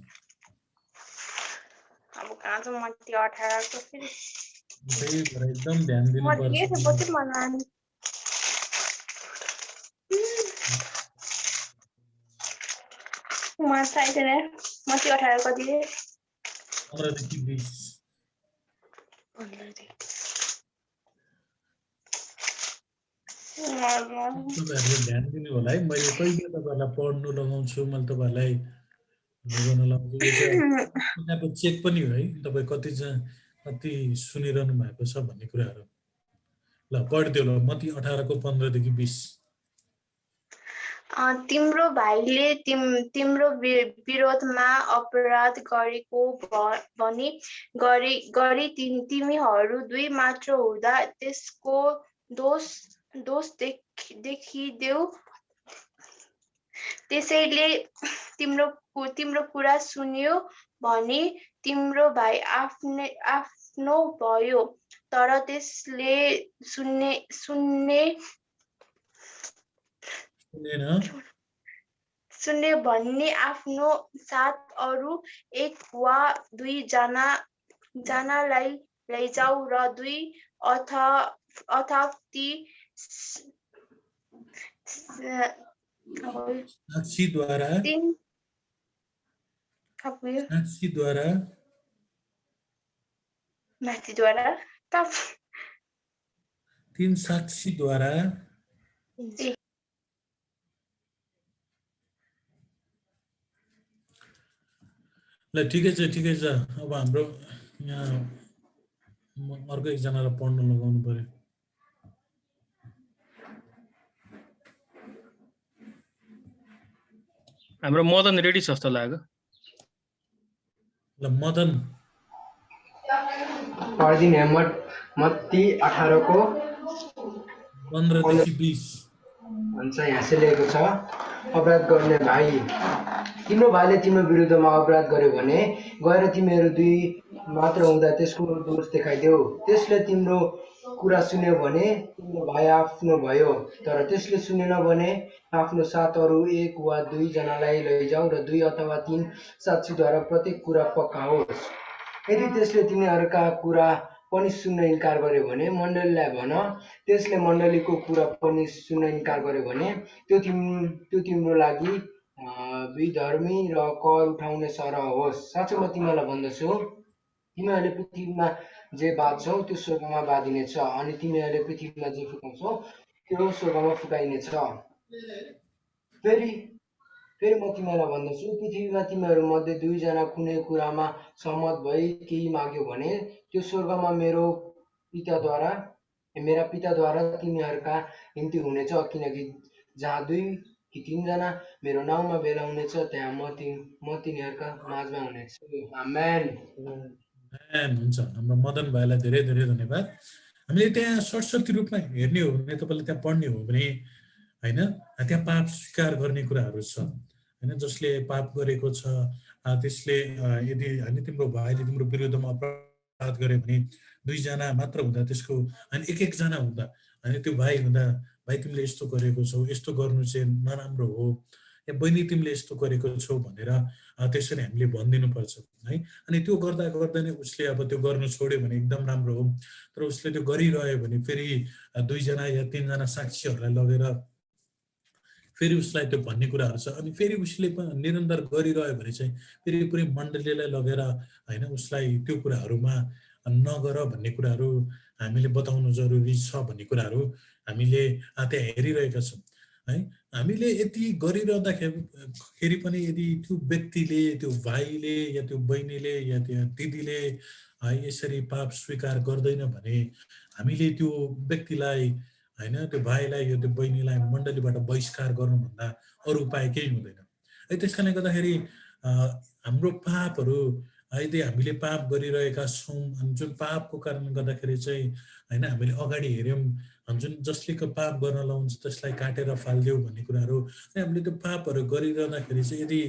अब कहाँ छ मत्ती 18 को फेरि एकदम ध्यान दिनुपर्छ मत्ती 18 कति 15 देखि 20 तपाईँहरूले ध्यान दिनु होला है मैले कहिले तपाईँहरूलाई पढ्नु लगाउँछु मैले तपाईँहरूलाई गर्न लगाउँछु चेक पनि हो है तपाईँ कति सुनिरहनु भएको छ भन्ने कुराहरू ल पढ्दियो ल मत्ती 18 को 15 देखि 20 तिम्रो भाइले तिम्रो विरोधमा अपराध गरेको भनी गरी तिमीहरू दुई मात्र हुँदा त्यसको दोष देखिदेऊ त्यसैले तिम्रो कुरा सुन्यो भने तिम्रो भाइ आफ्नो भयो तर त्यसले सुन्ने भन्ने आफ्नो साथ अरू एक वा दुई जनालाई लैजाऊ र दुई अथवा ती साक्षीद्वारा तीन साक्षीद्वारा ल ठिकै छ अब हाम्रो यहाँ अर्को एकजनालाई पढ्न लगाउनु पर्यो हाम्रो मदन रेडी छ जस्तो लाग्यो ल मदन पढिदिने मत्ती 18 को 15 देखि 20 भन्छ यहाँ चाहिँ लेखेको छ अपराध गर्ने भाइ तिम्रो भाइले तिम्रो विरुद्धमा अपराध गर्यो भने गएर तिमीहरू दुई मात्र हुँदा त्यसको दोष देखाइदेऊ। त्यसले तिम्रो कुरा सुन्यो भने तिम्रो भाइ आफ्नो भयो, तर त्यसले सुनेन भने आफ्नो साथ अरू 1 वा 2 जनालाई लैजाऊ र 2 अथवा 3 साक्षीद्वारा प्रत्येक कुरा पक्काओस्। यदि त्यसले तिनीहरूका कुरा पनि सुन्न इन्कार गर्यो भने मण्डलीलाई भन। त्यसले मण्डलीको कुरा पनि सुन्न इन्कार गर्यो भने त्यो तिम्रो लागि विधर्मी र कर उठाउने सरह होस्। साँच्चै म तिमीलाई भन्दछु, तिमीहरूले पृथ्वीमा जे बाँध्छौ त्यो स्वर्गमा बाँधिनेछ, अनि तिमीहरूले पृथ्वीमा जे फुकाउँछौ त्यो स्वर्गमा फुकाइनेछ। फेरि म तिमीलाई भन्दछु, पृथ्वीमा तिमीहरू मध्ये 2 जना कुनै कुरामा सहमत भई केही माग्यो भने त्यो स्वर्गमा मेरा पिताद्वारा तिनीहरूका निम्ति हुनेछ। किनकि जहाँ 2 कि 3 जना मेरो नाउँमा भेला हुनेछ त्यहाँ म तिनीहरूका माझमा हुनेछु। आमेन। हुन्छ। हाम्रो मदन भाइलाई धेरै धेरै धन्यवाद। हामीले त्यहाँ सरस्वती रूपमा हेर्ने हो भने, तपाईँले त्यहाँ पढ्ने हो भने होइन, त्यहाँ पाप स्वीकार गर्ने कुराहरू छ होइन। जसले पाप गरेको छ त्यसले यदि होइन तिम्रो भाइले तिम्रो विरुद्धमा अपराध गर्यो भने 2 जना मात्र हुँदा त्यसको अनि 1 जना हुँदा होइन त्यो भाइ हुँदा, भाइ तिमीले यस्तो गरेको छौ, यस्तो गर्नु चाहिँ नराम्रो हो, या बहिनी तिमीले यस्तो गरेको छौ भनेर त्यसरी हामीले भनिदिनु पर्छ है। अनि त्यो गर्दा गर्दा नै उसले अब त्यो गर्नु छोड्यो भने एकदम राम्रो हो। तर उसले त्यो गरिरह्यो भने फेरि 2 जना या 3 जना साक्षीहरूलाई लगेर फेरि उसलाई त्यो भन्ने कुराहरू छ। अनि फेरि उसले निरन्तर गरिरह्यो भने चाहिँ फेरि पुरै मण्डलीलाई लगेर होइन उसलाई त्यो कुराहरूमा नगर भन्ने कुराहरू हामीले बताउनु जरुरी छ भन्ने कुराहरू हामीले त्यहाँ हेरिरहेका छौँ है। हामीले यति गरिरहँदाखेरि पनि यदि त्यो व्यक्तिले, त्यो भाइले या त्यो बहिनीले या त्यो दिदीले यसरी पाप स्वीकार गर्दैन भने हामीले त्यो व्यक्तिलाई होइन, त्यो भाइलाई या त्यो बहिनीलाई मण्डलीबाट बहिष्कार गर्नुभन्दा अरू उपाय केही हुँदैन है। त्यस कारणले गर्दाखेरि हाम्रो पापहरू यदि हामीले पाप गरिरहेका छौँ, अनि जुन पापको कारणले गर्दाखेरि चाहिँ होइन हामीले अगाडि हेऱ्यौँ, जुन जसले पाप गर्न लाउँछ त्यसलाई काटेर फालिदेऊ भन्ने कुराहरू, हामीले त्यो पापहरू गरिरहँदाखेरि चाहिँ यदि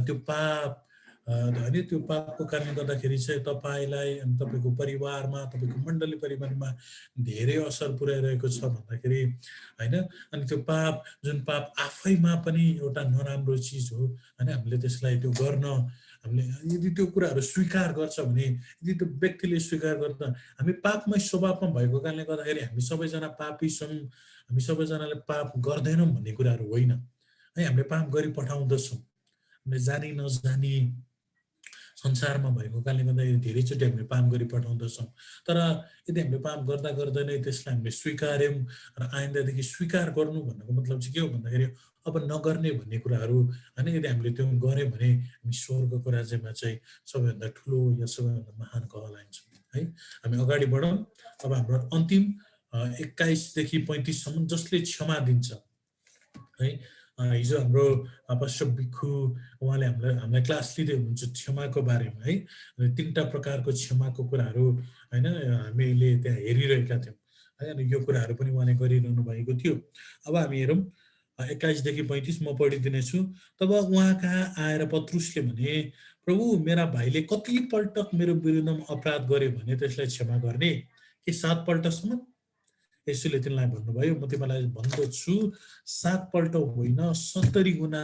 त्यो पाप होइन त्यो पापको कारणले गर्दाखेरि चाहिँ तपाईँलाई अनि तपाईँको परिवारमा, तपाईँको मण्डली परिवारमा धेरै असर पुर्याइरहेको छ भन्दाखेरि होइन, अनि त्यो पाप जुन पाप आफैमा पनि एउटा नराम्रो चिज हो होइन, हामीले त्यसलाई त्यो गर्न हामीले यदि त्यो कुराहरू स्वीकार गर्छ भने, यदि त्यो व्यक्तिले स्वीकार गर्दा हामी पापमै स्वभावमा भएको कारणले गर्दाखेरि हामी सबैजना पापी छौँ, हामी सबैजनाले पाप गर्दैनौँ भन्ने कुराहरू होइन है। हामीले पाप गरी पठाउँदछौँ, हामीले जानी नजानी संसारमा भएको कारणले गर्दाखेरि धेरैचोटि हामीले पाप गरी पठाउँदछौँ। तर यदि हामीले पाप गर्दा गर्दै नै त्यसलाई हामीले स्वीकार्यौँ र आइन्दादेखि स्वीकार गर्नु भन्नुको मतलब चाहिँ के हो भन्दाखेरि अब नगर्ने भन्ने कुराहरू होइन, यदि हामीले त्यो गऱ्यौँ भने हामी स्वर्गको राज्यमा चाहिँ सबैभन्दा ठुलो या सबैभन्दा महान कहलाइन्छौँ है। हामी अगाडि बढौँ। अब हाम्रो अन्तिम 21 देखि 35 सम्म जसले क्षमा दिन्छ है। हिजो हाम्रो पास्टर भिखु उहाँले हामीलाई क्लास लिँदै हुनुहुन्छ क्षमाको बारेमा है। 3टा प्रकारको क्षमाको कुराहरू होइन हामीले त्यहाँ हेरिरहेका थियौँ है। अनि यो कुराहरू पनि उहाँले गरिरहनु भएको थियो। अब हामी हेरौँ 21 देखि 35 म पढिदिनेछु। तब उहाँ कहाँ आएर पत्रुसले भने, प्रभु मेरा भाइले कतिपल्ट मेरो विरुद्धमा अपराध गर्यो भने त्यसलाई क्षमा गर्ने कि 7 पल्टसम्म? यसुले तिनलाई भन्नुभयो, म तिमीलाई भन्दछु 7 पल्ट होइन 70 गुणा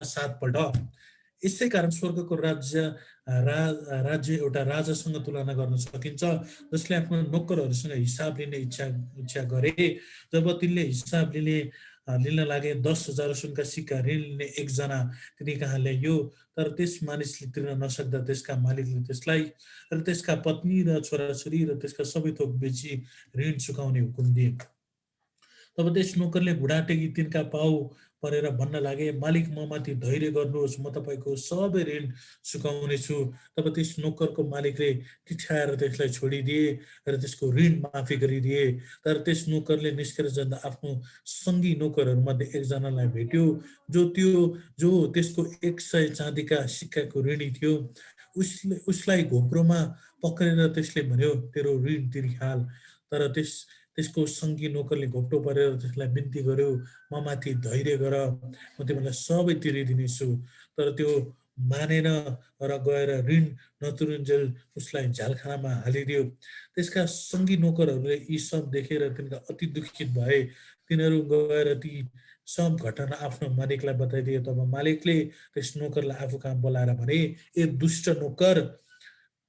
7 पल्ट। यसै कारण स्वर्गको राज्य एउटा राजासँग तुलना गर्न सकिन्छ जसले आफ्नो नोकरहरूसँग हिसाब लिने इच्छा गरे। जब तिनले हिसाब लिन लागे 10,000 सुनका सिक्का ऋण लिने एकजना तिनी कहाँ ल्याइयो। तर त्यस मानिसले तिर्न नसक्दा त्यसका मालिकले त्यसलाई र त्यसका पत्नी र छोराछोरी र त्यसका सबै थोक बेची ऋण चुकाउने हुकुम दिए। तब त्यस नोकरले घुँडा टेकी तिनका पाउ परेर भन्न लागे, मालिक ममाथि धैर्य गर्नुहोस्, म तपाईँको सबै ऋण चुकाउनेछु। तब त्यस नोकरको मालिकले तिठाएर त्यसलाई छोडिदिए र त्यसको ऋण माफी गरिदिए। तर त्यस नोकरले निस्केर जाँदा आफ्नो सङ्गी नोकरहरूमध्ये एकजनालाई भेट्यो जो त्यसको 100 चाँदीका सिक्काको ऋणी थियो। उसलाई घोप्रोमा पक्रेर त्यसले भन्यो, तेरो ऋण तिरिहाल। तर त्यसको सङ्गी नोकरले घोप्टो परेर त्यसलाई बिन्ती गर्यो, म माथि धैर्य गर, म तिमीलाई सबै तिरिदिनेछु। तर त्यो मानेन र गएर ऋण नतिरुन्जेल उसलाई झ्यालखानामा हालिदियो। त्यसका सङ्गी नोकरहरूले यी सब देखेर तिनका अति दुखित भए। तिनीहरू गएर ती सब घटना आफ्नो मालिकलाई बताइदिए। तब मालिकले त्यस नोकरलाई आफू कहाँ बोलाएर भने, ए दुष्ट नोकर,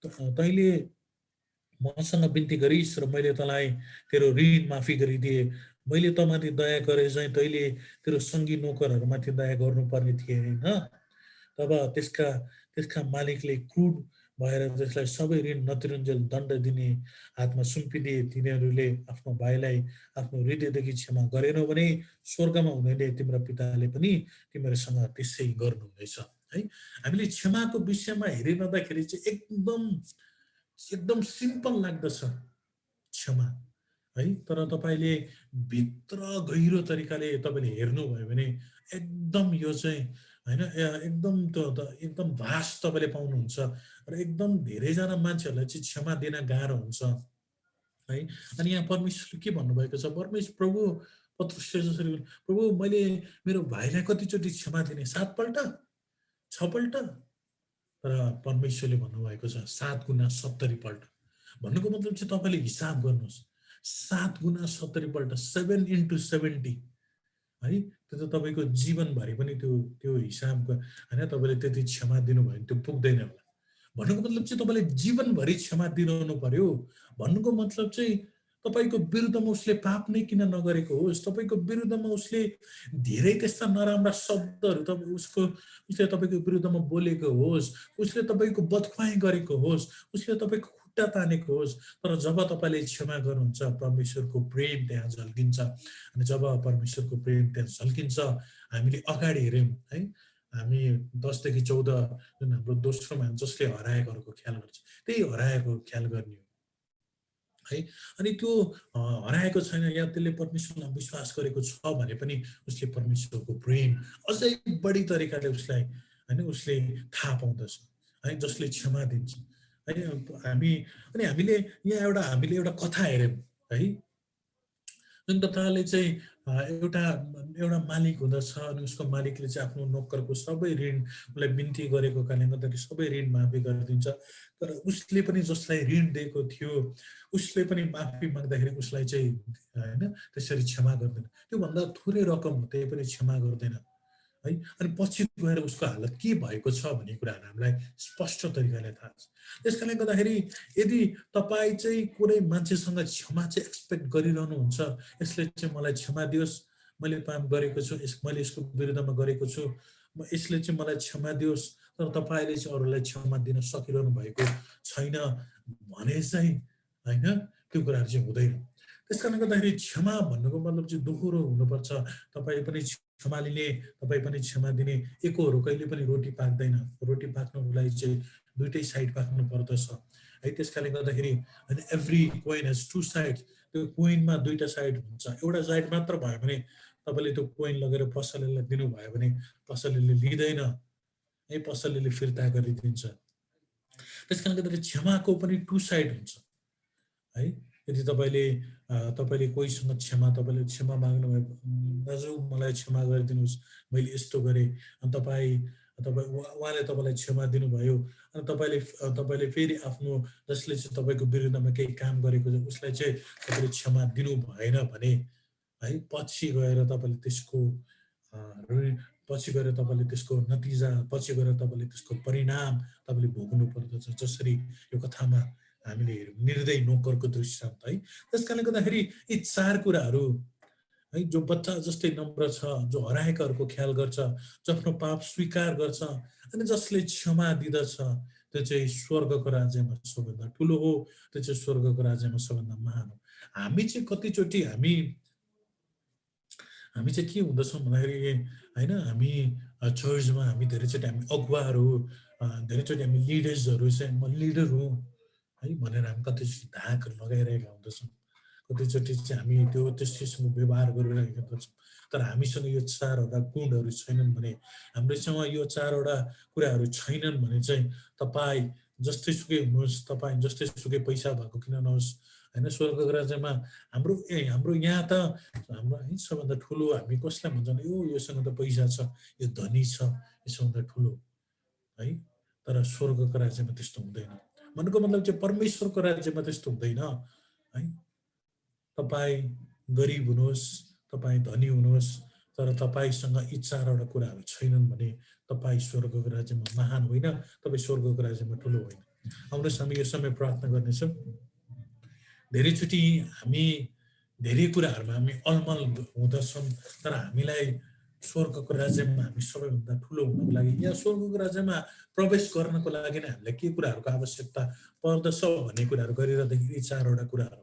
तैँले मसँग बिन्ती गरिस् र मैले तँलाई तेरो ऋण माफी गरिदिए। मैले तँमाथि दया गरे चाहिँ तैँले तेरो सङ्गी नोकरहरूमाथि दया गर्नुपर्ने थिएन। तब त्यसका मालिकले क्रुड भएर त्यसलाई सबै ऋण नतिरुन्जेल दण्ड दिने हातमा सुम्पिदिए। तिनीहरूले आफ्नो भाइलाई आफ्नो हृदयदेखि क्षमा गरेनौ भने स्वर्गमा हुनेले तिम्रो पिताले पनि तिमीहरूसँग त्यसै गर्नुहुनेछ। है, हामीले क्षमाको विषयमा हेरिरहँदाखेरि चाहिँ एकदम सिम्पल लाग्दछ क्षमा, है। तर तपाईँले भित्र गहिरो तरिकाले तपाईँले हेर्नुभयो भने एकदम यो चाहिँ होइन एकदम भास्ट तपाईँले पाउनुहुन्छ र एकदम धेरैजना मान्छेहरूलाई चाहिँ क्षमा दिन गाह्रो हुन्छ, है। अनि यहाँ परमेश्वरले के भन्नुभएको छ, प्रभु पत्रुसले जसरी, प्रभु मैले मेरो भाइलाई कतिचोटि क्षमा दिने, 7 पल्ट 6 पल्ट? तर परमेश्वरले भन्नुभएको छ 7 गुणा 70 पल्ट। भन्नुको मतलब चाहिँ तपाईँले हिसाब गर्नुहोस्, 7 गुणा 70 पल्ट, 7 into 70, है। त्यो त तपाईँको जीवनभरि पनि त्यो हिसाब होइन, तपाईँले त्यति क्षमा दिनुभयो भने त्यो पुग्दैन होला। भन्नुको मतलब चाहिँ तपाईँले जीवनभरि क्षमा दिइरहनु पर्यो। भन्नुको मतलब चाहिँ तपाईँको विरुद्धमा उसले पाप नै किन नगरेको होस्, तपाईँको विरुद्धमा उसले धेरै त्यस्ता नराम्रा शब्दहरू उसले तपाईँको विरुद्धमा बोलेको होस्, उसले तपाईँको बदखुवाई गरेको होस्, उसले तपाईँको खुट्टा तानेको होस्, तर जब तपाईँले क्षमा गर्नुहुन्छ परमेश्वरको प्रेम त्यहाँ झल्किन्छ। अनि जब परमेश्वरको प्रेम त्यहाँ झल्किन्छ, हामीले अगाडि हेऱ्यौँ, है। हामी 10 देखि 14 जुन हाम्रो दोस्रोमा जसले हराएकोहरूको ख्याल गर्छ, त्यही हराएको ख्याल गर्ने हो, है। अनि त्यो हराएको छैन या त्यसले परमेश्वरलाई विश्वास गरेको छ भने पनि उसले परमेश्वरको प्रेम अझै बढी तरिकाले उसले थाहा पाउँदछ, है, जसले क्षमा दिन्छ, है। हामीले एउटा कथा हेऱ्यौँ, है। जुन कथाले चाहिँ एउटा मालिक हुँदछ अनि उसको मालिकले चाहिँ आफ्नो नोकरको सबै ऋण उसलाई बिन्ती गरेको कारणले गर्दाखेरि सबै ऋण माफी गरिदिन्छ। तर उसले पनि जसलाई ऋण दिएको थियो उसले पनि माफी माग्दाखेरि उसलाई चाहिँ होइन त्यसरी क्षमा गर्दैन। त्योभन्दा थोरै रकम हो त्यही पनि क्षमा गर्दैन, है। अनि पछि गएर उसको हालत के भएको छ भन्ने कुराहरू हामीलाई स्पष्ट तरिकाले थाहा छ। त्यस कारणले गर्दाखेरि यदि तपाईँ चाहिँ कुनै मान्छेसँग क्षमा चाहिँ एक्सपेक्ट गरिरहनुहुन्छ, यसले चाहिँ मलाई क्षमा दियोस्, मैले पाप गरेको छु, मैले यसको विरुद्धमा गरेको छु, यसले चाहिँ मलाई क्षमा दियोस्, तर तपाईँले चाहिँ अरूलाई क्षमा दिन सकिरहनु भएको छैन भने चाहिँ होइन त्यो कुराहरू चाहिँ हुँदैन। त्यस कारणले गर्दाखेरि क्षमा भन्नुको मतलब चाहिँ दोहोरो हुनुपर्छ। तपाईँ पनि क्षमा लिने, तपाईँ पनि क्षमा दिने, एकहोरो कहिले पनि रोटी पाक्दैन। रोटी पाक्नको लागि चाहिँ दुइटै साइड पाक्नु पर्दछ, है। त्यस कारणले गर्दाखेरि होइन एभ्री कोइन हेज 2 साइड्स। त्यो कोइनमा 2टा साइड हुन्छ। एउटा साइड मात्र भयो भने तपाईँले त्यो कोइन लगेर पसलेलाई दिनुभयो भने पसलेले लिँदैन, है, पसलेले फिर्ता गरिदिन्छ। त्यस कारणले गर्दाखेरि क्षमाको पनि 2 साइड हुन्छ, है। यदि तपाईँले कोहीसँग तपाईँले क्षमा माग्नुभयो, दाजु मलाई क्षमा गरिदिनुहोस्, मैले यस्तो गरेँ, अनि उहाँले तपाईँलाई क्षमा दिनुभयो, अनि तपाईँले फेरि आफ्नो जसले चाहिँ तपाईँको विरुद्धमा केही काम गरेको छ उसलाई चाहिँ तपाईँले क्षमा दिनु भएन भने, है, पछि गएर तपाईँले त्यसको नतिजा, पछि गएर तपाईँले त्यसको परिणाम तपाईँले भोग्नु पर्दछ। जसरी यो कथामा हामीले हेर्यौँ निर्दयी नोकरको दृष्टान्त, है। त्यस कारणले गर्दाखेरि यी 4 कुराहरू, है, जो बच्चा जस्तै नम्र छ, जो हराएकाहरूको ख्याल गर्छ, जो आफ्नो पाप स्वीकार गर्छ अनि जसले क्षमा दिँदछ, त्यो चाहिँ स्वर्गको राज्यमा सबभन्दा ठुलो हो, त्यो चाहिँ स्वर्गको राज्यमा सबभन्दा महान हो। हामी चाहिँ कतिचोटि हामी चाहिँ के हुँदछौँ भन्दाखेरि होइन हामी चर्चमा हामी धेरैचोटि हामी अगुवाहरू, धेरैचोटि हामी लिडर्सहरू चाहिँ म लिडर हुँ, है भनेर हामी कतिचोटि धाकहरू लगाइरहेका हुँदछौँ। कतिचोटि चाहिँ हामी त्यससँग व्यवहार गरिरहेका हुन्छौँ। तर हामीसँग यो 4वटा गुणहरू छैनन् भने, हाम्रोसँग यो 4वटा कुराहरू छैनन् भने चाहिँ तपाईँ जस्तै सुकै हुनुहोस्, तपाईँ जस्तै सुकै पैसा भएको किन नहोस्, होइन, स्वर्गको राज्यमा हाम्रो यहाँ त हाम्रो है सबभन्दा ठुलो हामी कसलाई भन्छौँ, योसँग त पैसा छ, यो धनी छ, यसभन्दा ठुलो, है, तर स्वर्गको राज्यमा त्यस्तो हुँदैन। भन्नुको मतलब चाहिँ परमेश्वरको राज्यमा त्यस्तो हुँदैन है। तपाईँ गरिब हुनुहोस्, तपाईँ धनी हुनुहोस्, तर तपाईँसँग यी 4वटा कुराहरू छैनन् भने तपाईँ स्वर्गको राज्यमा महान होइन, तपाईँ स्वर्गको राज्यमा ठुलो होइन। आउनुहोस् हामी यो समय प्रार्थना गर्नेछौँ। धेरैचोटि हामी धेरै कुराहरूमा हामी अलमल हुँदछौँ, तर हामीलाई स्वर्गको राज्यमा हामी सबैभन्दा ठुलो हुनको लागि या स्वर्गको राज्यमा प्रवेश गर्नको लागि नै हामीलाई के कुराहरूको आवश्यकता पर्दछ भन्ने कुराहरू गरिरहँदाखेरि यी 4वटा कुराहरू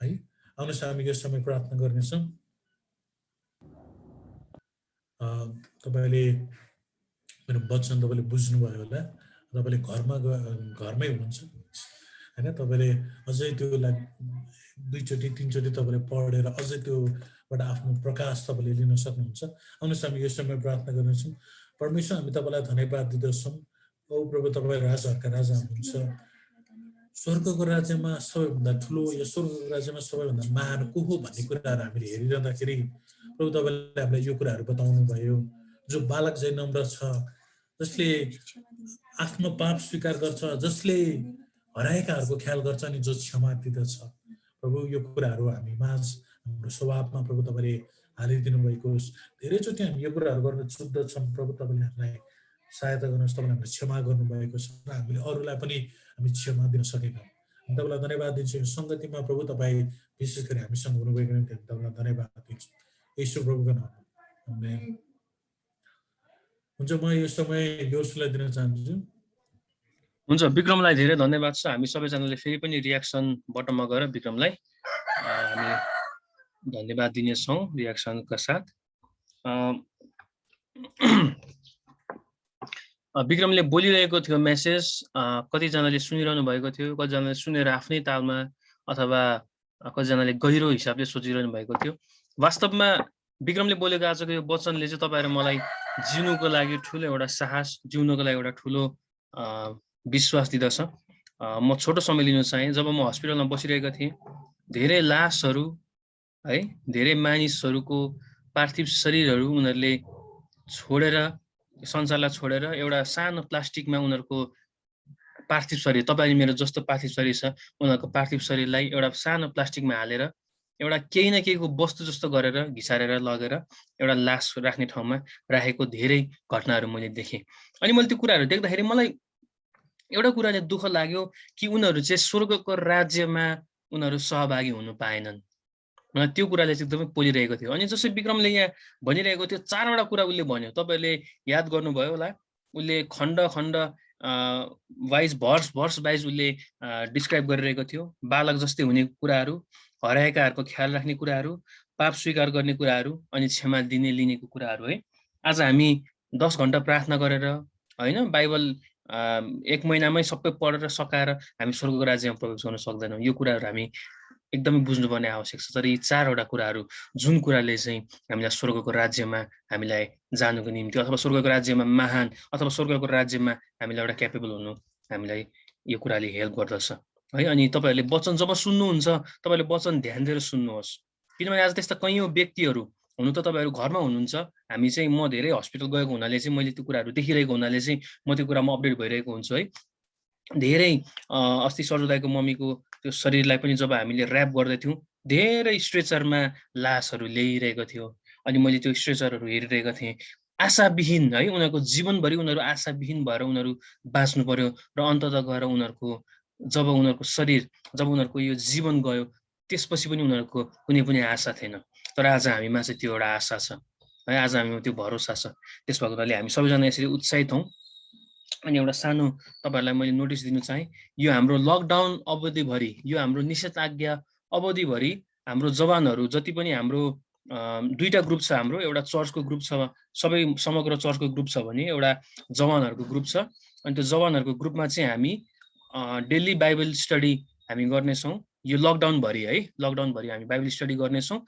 है। आउनुहोस् हामी यो समय प्रार्थना गर्नेछौँ। तपाईँले मेरो वचन तपाईँले बुझ्नुभयो होला। तपाईँले घरमै हुनुहुन्छ होइन, तपाईँले अझै त्योलाई 2चोटि 3चोटि तपाईँले पढेर अझै त्योबाट आफ्नो प्रकाश तपाईँले लिन सक्नुहुन्छ। आउनुहोस् हामी यो समय प्रार्थना गर्नेछौँ। परमेश्वर, हामी तपाईँलाई धन्यवाद दिँदछौँ। ओ प्रभु, तपाईँ राजाहरूका राजा हुनुहुन्छ। स्वर्गको राज्यमा सबैभन्दा ठुलो या स्वर्गको राज्यमा सबैभन्दा महान को हो भन्ने कुराहरू हामीले हेरिरहँदाखेरि प्रभु तपाईँले हामीलाई यो कुराहरू बताउनु भयो। जो बालक चाहिँ नम्र छ, जसले आफ्नो पाप स्वीकार गर्छ, जसले हराएकाहरूको ख्याल गर्छ अनि जो क्षमा दिँदछ। प्रभु यो कुराहरू हामी माझ हाम्रो स्वभावमा प्रभु तपाईँले हालिदिनु भएको होस्। धेरैचोटि हामी यो कुराहरू गर्न चुक्दछौँ। प्रभु तपाईँले हामीलाई सहायता गर्नुहोस्, तपाईँले हामीलाई क्षमा गर्नुभएको छ र हामीले अरूलाई पनि हामी क्षमा दिन सकेका। तपाईँलाई धन्यवाद दिन्छु। यो सङ्गतिमा प्रभु तपाईँ विशेष गरी हामीसँग हुनुभएको निम्ति तपाईँलाई धन्यवाद दिन्छु येशू प्रभुको नाममा। आमेन। हुन्छ, म यो समय योर्सलाई दिन चाहन्छु। हुन्छ, विक्रमलाई धेरै धन्यवाद छ। हामी सबैजनाले फेरि पनि रियाक्सन बटनमा गएर विक्रमलाई हामी धन्यवाद दिनेछौँ रियाक्सनका साथ। विक्रमले बोलिरहेको थियो मेसेज, कतिजनाले सुनिरहनु भएको थियो, कतिजनाले सुनेर आफ्नै तालमा अथवा कतिजनाले गहिरो हिसाबले सोचिरहनु भएको थियो। वास्तवमा विक्रमले बोलेको आजको यो वचनले चाहिँ तपाईँ र मलाई जिउनुको लागि ठुलो एउटा साहस, जिउनुको लागि एउटा ठुलो विश्वास दिँदछ। म छोटो समय लिन चाहेँ। जब म हस्पिटलमा बसिरहेको थिएँ, धेरै लासहरू है, धेरै मानिसहरूको पार्थिव शरीरहरू उनीहरूले छोडेर, संसारलाई छोडेर एउटा सानो प्लास्टिकमा उनीहरूको पार्थिव शरीर, तपाईँ मेरो जस्तो पार्थिव शरीर छ, उनीहरूको पार्थिव शरीरलाई एउटा सानो प्लास्टिकमा हालेर एउटा केही न केहीको वस्तु जस्तो गरेर घिसारेर लगेर एउटा लास राख्ने ठाउँमा राखेको धेरै घटनाहरू मैले देखेँ। अनि मैले त्यो कुराहरू देख्दाखेरि मलाई एउटा कुराले दुःख लाग्यो कि उनीहरू चाहिँ स्वर्गको राज्यमा उनीहरू सहभागी हुनु पाएनन्। मलाई त्यो कुराले चाहिँ एकदमै पोलिरहेको थियो। अनि जसै विक्रमले यहाँ भनिरहेको थियो, 4वटा कुरा उसले भन्यो। तपाईँले याद गर्नुभयो होला, उसले खण्ड खण्ड वाइज भर्स वाइज उसले डिस्क्राइब गरिरहेको थियो। बालक जस्तै हुने कुराहरू, हराएकाहरूको ख्याल राख्ने कुराहरू, पाप स्वीकार गर्ने कुराहरू अनि क्षमा दिने लिनेको कुराहरू है। आज हामी 10 घन्टा प्रार्थना गरेर होइन, बाइबल 1 महिनामै सबै पढेर सकाएर हामी स्वर्गको राज्यमा प्रवेश गर्न सक्दैनौँ। यो कुराहरू हामी एकदमै बुझ्नुपर्ने आवश्यक छ। तर यी 4वटा कुराहरू जुन कुराले चाहिँ हामीलाई स्वर्गको राज्यमा हामीलाई जानुको निम्ति अथवा स्वर्गको राज्यमा महान अथवा स्वर्गको राज्यमा हामीलाई एउटा क्यापेबल हुनु हामीलाई यो कुराले हेल्प गर्दछ है। अनि तपाईँहरूले वचन जब सुन्नुहुन्छ, तपाईँले वचन ध्यान दिएर सुन्नुहोस्, किनभने आज त्यस्ता कैयौँ व्यक्तिहरू हुनु त तपाईँहरू घरमा हुनुहुन्छ। हामी चाहिँ म धेरै हस्पिटल गएको हुनाले चाहिँ मैले त्यो कुराहरू देखिरहेको हुनाले चाहिँ म त्यो कुरामा अपडेट भइरहेको हुन्छु है। धेरै अस्ति सर्जुदाईको मम्मीको त्यो शरीरलाई पनि जब हामीले ऱ्याप गर्दैथ्यौँ, धेरै स्ट्रेचरमा लासहरू ल्याइरहेको थियो। अनि मैले त्यो स्ट्रेचरहरू हेरिरहेको थिएँ। आशाविहीन है, उनीहरूको जीवनभरि उनीहरू आशाविहीन भएर उनीहरू बाँच्नु पर्यो र अन्ततः गएर जब उनीहरूको शरीर, जब उनीहरूको यो जीवन गयो, त्यसपछि पनि उनीहरूको कुनै पनि आशा थिएन। तर आज हामीमा चाहिँ त्यो एउटा आशा छ है, आज हामीमा त्यो भरोसा छ। त्यस भएको हुनाले हामी सबैजना यसरी उत्साहित हौँ। अनि एउटा सानो तपाईँहरूलाई मैले नोटिस दिनु चाहेँ, यो हाम्रो लकडाउन अवधिभरि, यो हाम्रो निषेधाज्ञा अवधिभरि हाम्रो जवानहरू जति पनि हाम्रो 2टा ग्रुप छ। हाम्रो एउटा चर्चको ग्रुप छ, सबै समग्र चर्चको ग्रुप छ भने एउटा जवानहरूको ग्रुप छ। अनि त्यो जवानहरूको ग्रुपमा चाहिँ हामी डेली बाइबल स्टडी हामी गर्नेछौँ। यो लकडाउनभरि है, लकडाउनभरि हामी बाइबल स्टडी गर्नेछौँ।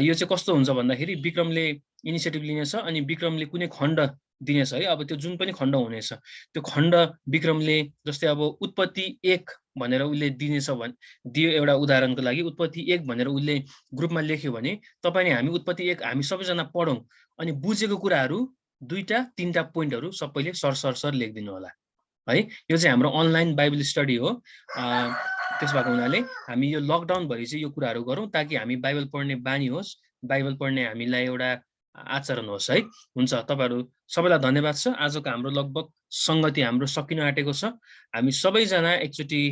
यो चाहिँ कस्तो हुन्छ भन्दाखेरि विक्रमले इनिसिएटिभ लिनेछ अनि विक्रमले कुनै खण्ड दिनेछ है। अब त्यो जुन पनि खण्ड हुनेछ त्यो खण्ड विक्रमले, जस्तै अब उत्पत्ति 1 भनेर उसले दिनेछ भने दियो, एउटा उदाहरणको लागि उत्पत्ति 1 भनेर उसले ग्रुपमा लेख्यो भने तपाईँ हामी उत्पत्ति 1 हामी सबैजना पढौँ अनि बुझेको कुराहरू 2टा 3टा पोइन्टहरू सबैले सर लेखिदिनु होला है। यो चाहिँ हाम्रो अनलाइन बाइबल स्टडी हो। त्यस भएको हुनाले हामी यो लकडाउन भरि चाहिँ यो कुराहरू गरौँ ताकि हामी बाइबल पढ्ने बानी होस्, बाइबल पढ्ने हामीलाई एउटा आचरण होस् है। हुन्छ, तपाईँहरू सबैलाई धन्यवाद छ। आजको हाम्रो लगभग सङ्गति हाम्रो सकिन आँटेको छ। हामी सबैजना एकचोटि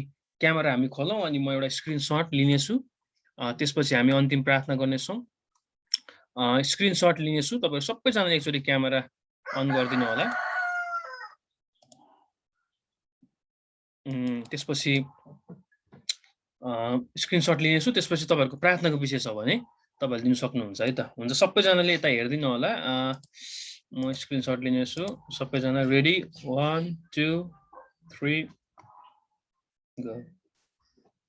क्यामेरा हामी खोलौँ अनि म एउटा स्क्रिनसट लिनेछु। त्यसपछि हामी अन्तिम प्रार्थना गर्नेछौँ। स्क्रिनसट लिनेछु। तपाईहरु सबैजनाले एकचोटि क्यामेरा अन गरिदिनु होला। त्यसपछि स्क्रिनसट लिनेछु। त्यसपछि तपाईहरुको प्रार्थनाको विषय छ भने तपाईहरुले दिन सक्नुहुन्छ है त। हुन्छ, सबैजनाले यता हेर्दिनु होला। म स्क्रिनसट लिनेछु। सबैजना रेडी? 1 2 3 गो।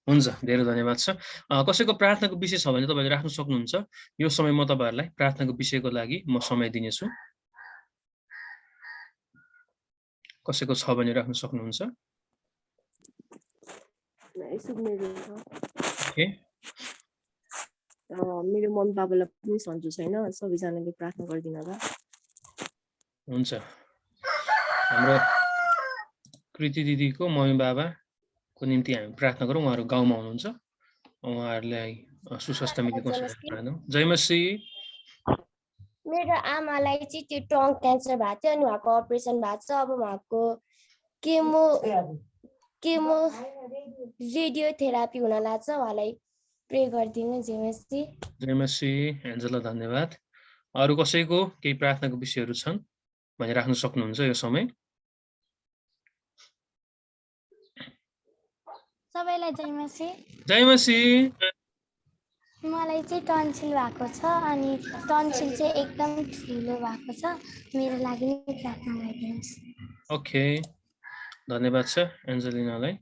हुन्छ, धेरै धन्यवाद छ। कसैको प्रार्थनाको विषय छ भने तपाईहरुले राख्न सक्नुहुन्छ। यो समय म तपाईहरुलाई प्रार्थनाको विषयको लागि म समय दिनेछु। कसैको छ भने राख्न सक्नुहुन्छ। ओके, मेरो मम्मी बाबालाई पनि सन्चो छैन, सबैजनाले प्रार्थना गरिदिनु होला। हुन्छ, हाम्रो कृति दिदीको मम्मी बाबाको निम्ति हामी प्रार्थना गरौँ। उहाँहरू गाउँमा हुनुहुन्छ, उहाँहरूलाई सुस्वास्थ्य मिलेको जय मसी। मेरो आमालाई चाहिँ त्यो टङ क्यान्सर भएको थियो अनि उहाँको अपरेसन भएको छ। अब उहाँको केमो रेडियोथेरापी हुन लाग्छ। उहाँलाई प्रे गरिदिनु। जय मसी। जय मसी एन्जेला, धन्यवाद। अरू कसैको केही प्रार्थनाको विषयहरू छन् भने राख्न सक्नुहुन्छ यो समय। सबैलाई जय मसी। जय मसी। मलाई चाहिँ टन्सिल भएको छ अनि टन्सिल चाहिँ एकदम ठुलो भएको छ। मेरो लागि नै प्रार्थना गरिदिनुहोस्। ओके, धन्यवाद छ एन्जेलिनालाई।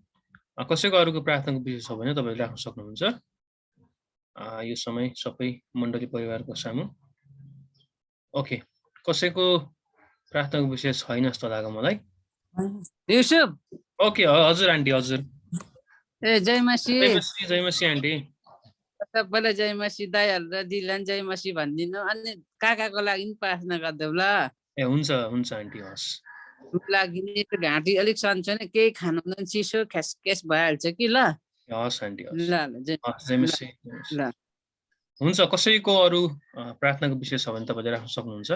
कसैको अरूको प्रार्थनाको विषय छ भने तपाईले राख्न सक्नुहुन्छ यो समय सबै मण्डली परिवारको सामु। ओके, कसैको प्रार्थनाको विषय छैन जस्तो लाग्यो मलाई। युसुफ। ओके, हजुर आन्टी, हजुर। ए जय मसी। जय मसी आन्टी। सबैलाई जय मसी। दाइहरु र दिदीलाई जय मसी भनिदिनु। अनि काकाको लागि पनि प्रार्थना गर्देऊ ल। ए हुन्छ हुन्छ आन्टी, हस्। लागि नि घाँटी अलिक सन्चो नै, केही खानु पनि चिसो खेसखेस भइहाल्छ कि ल। हस् आन्टी, हस्। ल जय मसी। ल हुन्छ, कसैको अरू प्रार्थनाको विषय छ भने तपाईले राख्न सक्नुहुन्छ।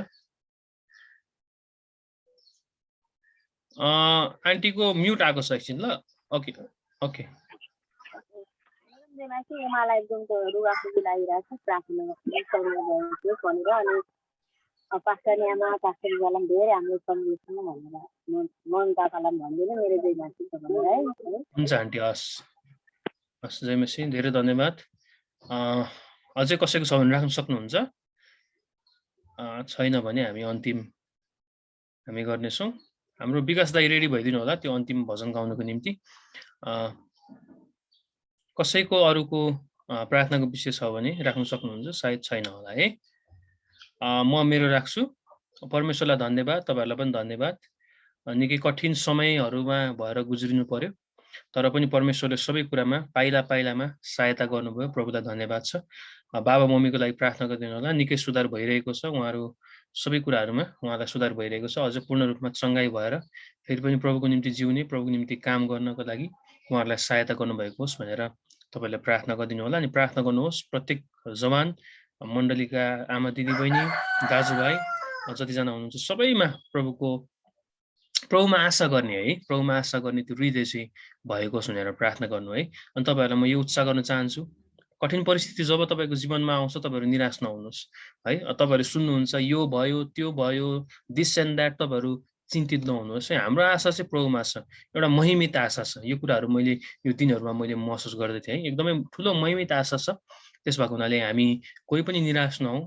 आन्टीको म्युट आएको छ एकछिन ल। Okay okay. मलाई एकदम रुगाखोकी लागिरहेको छ, प्रार्थना गर्नु भनेर अनि पास्टर आमा पास्टर बालाई धेरै हाम्रो सङ्गीतसँग भनेर मन पापालाई भनिदिनु मेरो जय मसी भनेर है। हुन्छ आन्टी, हस् हस्, जय मसी, धेरै धन्यवाद। अझै कसैको छ भने राख्न सक्नुहुन्छ। छैन भने हामी अन्तिम हामी गर्नेछौँ। हाम्रो विकास दाइ रेडी भइदिनु होला त्यो अन्तिम भजन गाउनको निम्ति। कसैको अरूको प्रार्थनाको विषय छ भने राख्न सक्नुहुन्छ। सायद छैन होला है। म मेरो राख्छु। परमेश्वरलाई धन्यवाद, तपाईहरुलाई पनि धन्यवाद। निकै कठिन समयहरूमा भएर गुज्रिनु पर्यो, तर पनि परमेश्वरले सबै कुरामा पाइला पाइलामा सहायता गर्नुभयो। प्रभुलाई धन्यवाद छ। बाबा मम्मीको लागि प्रार्थना गरिदिनु होला। निकै सुधार भइरहेको छ, उहाँहरू सबै कुराहरूमा उहाँलाई सुधार भइरहेको छ। अझ पूर्ण रूपमा चङ्गाई भएर फेरि पनि प्रभुको निम्ति जिउने, प्रभुको निम्ति काम गर्नको लागि उहाँहरूलाई सहायता गर्नुभएको होस् भनेर तपाईले प्रार्थना गरिदिनु होला। अनि प्रार्थना गर्नुहोस् प्रत्येक जवान मण्डलीका आमा दिदी बहिनी दाजुभाइ जतिजना हुनुहुन्छ सबैमा प्रभुमा आशा गर्ने है, प्रभुमा आशा गर्ने त्यो हृदय चाहिँ भएको होस् भनेर प्रार्थना गर्नु है। अनि तपाईहरुलाई म यो उत्साह गर्न चाहन्छु, कठिन परिस्थिति जब तपाईको जीवनमा आउँछ तपाईहरु निराश नहुनुहोस् है। तपाईहरु सुन्नुहुन्छ यो भयो त्यो भयो दिस एन्ड द्याट, तपाईहरु चिन्तित नहुनुहोस् है। हाम्रो आशा चाहिँ प्रभुमा छ, एउटा महिमित आशा छ। यो कुराहरु मैले यो दिनहरुमा मैले महसुस गर्दै थिएँ है। एकदमै ठूलो महिमित आशा छ। त्यस भएको हुनाले हामी कोही पनि निराश नहौं।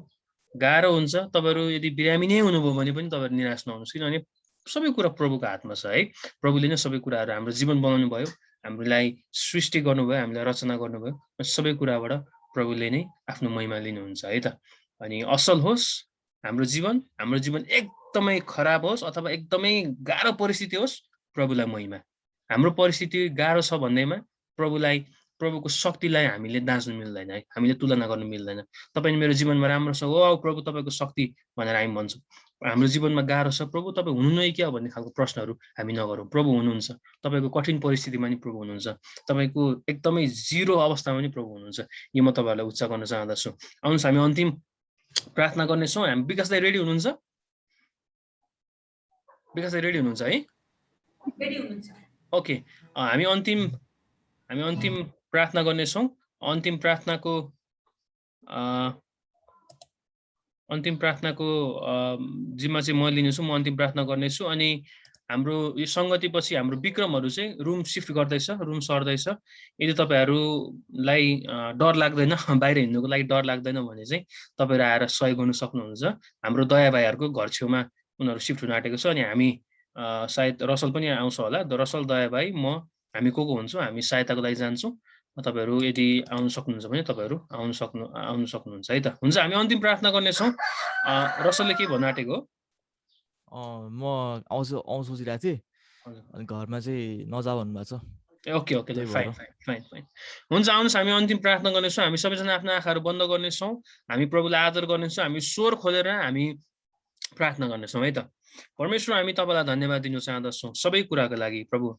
गाह्रो हुन्छ, तपाईहरु यदि बिरामी नै हुनुभयो भने पनि तपाईहरु निराश नहुनुहोस्, किनभने सबै कुरा प्रभुको हातमा छ है। प्रभुले नै सबै कुराहरु हाम्रो जीवन बनाउनु भयो, हामीलाई सृष्टि गर्नुभयो, हामीलाई रचना गर्नुभयो। सबै कुराबाट प्रभुले नै आफ्नो महिमा लिनुहुन्छ है त। अनि असल होस् हाम्रो जीवन एकदमै खराब होस् अथवा एकदमै गाह्रो परिस्थिति होस्, प्रभुलाई महिमा। हाम्रो परिस्थिति गाह्रो छ भन्दैमा प्रभुलाई प्रभुको शक्तिलाई हामीले दाच्नु मिल्दैन है, हामीले तुलना गर्नु मिल्दैन। तपाईँ मेरो जीवनमा राम्रो छ, ओ प्रभु तपाईँको शक्ति भनेर हामी भन्छौँ। हाम्रो जीवनमा गाह्रो छ, प्रभु तपाईँ हुनु नै क्या भन्ने खालको प्रश्नहरू हामी नगरौँ। प्रभु हुनुहुन्छ, तपाईँको कठिन परिस्थितिमा नि प्रभु हुनुहुन्छ, तपाईँको एकदमै जिरो अवस्थामा नि प्रभु हुनुहुन्छ। यो म तपाईँहरूलाई उच्च गर्न चाहँदछु। आउनुहोस् हामी अन्तिम प्रार्थना गर्नेछौँ। हामी विकास दाइ रेडी हुनुहुन्छ? विकास दाइ रेडी हुनुहुन्छ है? रेडी हुनुहुन्छ? ओके, हामी अन्तिम प्रार्थना गर्नेछौँ। अन्तिम प्रार्थनाको जिम्मा चाहिँ म लिनेछु। म अन्तिम प्रार्थना गर्नेछु। अनि हाम्रो यो सङ्गति पछि हाम्रो विक्रमहरू चाहिँ रुम सिफ्ट गर्दैछ, रुम सर्दैछ। यदि तपाईँहरूलाई डर लाग्दैन, बाहिर हिँड्नुको लागि डर लाग्दैन भने चाहिँ तपाईँहरू आएर सहयोग गर्नु सक्नुहुन्छ। हाम्रो दया भाइहरूको घर छेउमा उनीहरू सिफ्ट हुन आँटेको छ। अनि हामी सायद रसल पनि आउँछ होला। रसल, दया भाइ, म, हामी को हुन्छौँ, हामी सहायताको लागि जान्छौँ। तपाईँहरू यदि आउनु सक्नुहुन्छ भने तपाईँहरू आउनु सक्नुहुन्छ है त। हुन्छ, हामी अन्तिम प्रार्थना गर्नेछौँ। रसलले के भन्न आँटेको? म आउँछु सोचिरहेको थिएँ, अनि घरमा चाहिँ नजाऊ भन्नुभएको छ। Okay, fine. हुन्छ, आउनुहोस् हामी अन्तिम प्रार्थना गर्नेछौँ। हामी सबैजना आफ्नो आँखाहरू बन्द गर्नेछौँ। हामी प्रभुलाई आदर गर्नेछौँ। हामी स्वर खोलेर हामी प्रार्थना गर्नेछौँ है त। परमेश्वर, हामी तपाईँलाई धन्यवाद दिन चाहँदछौँ सबै कुराको लागि। प्रभु,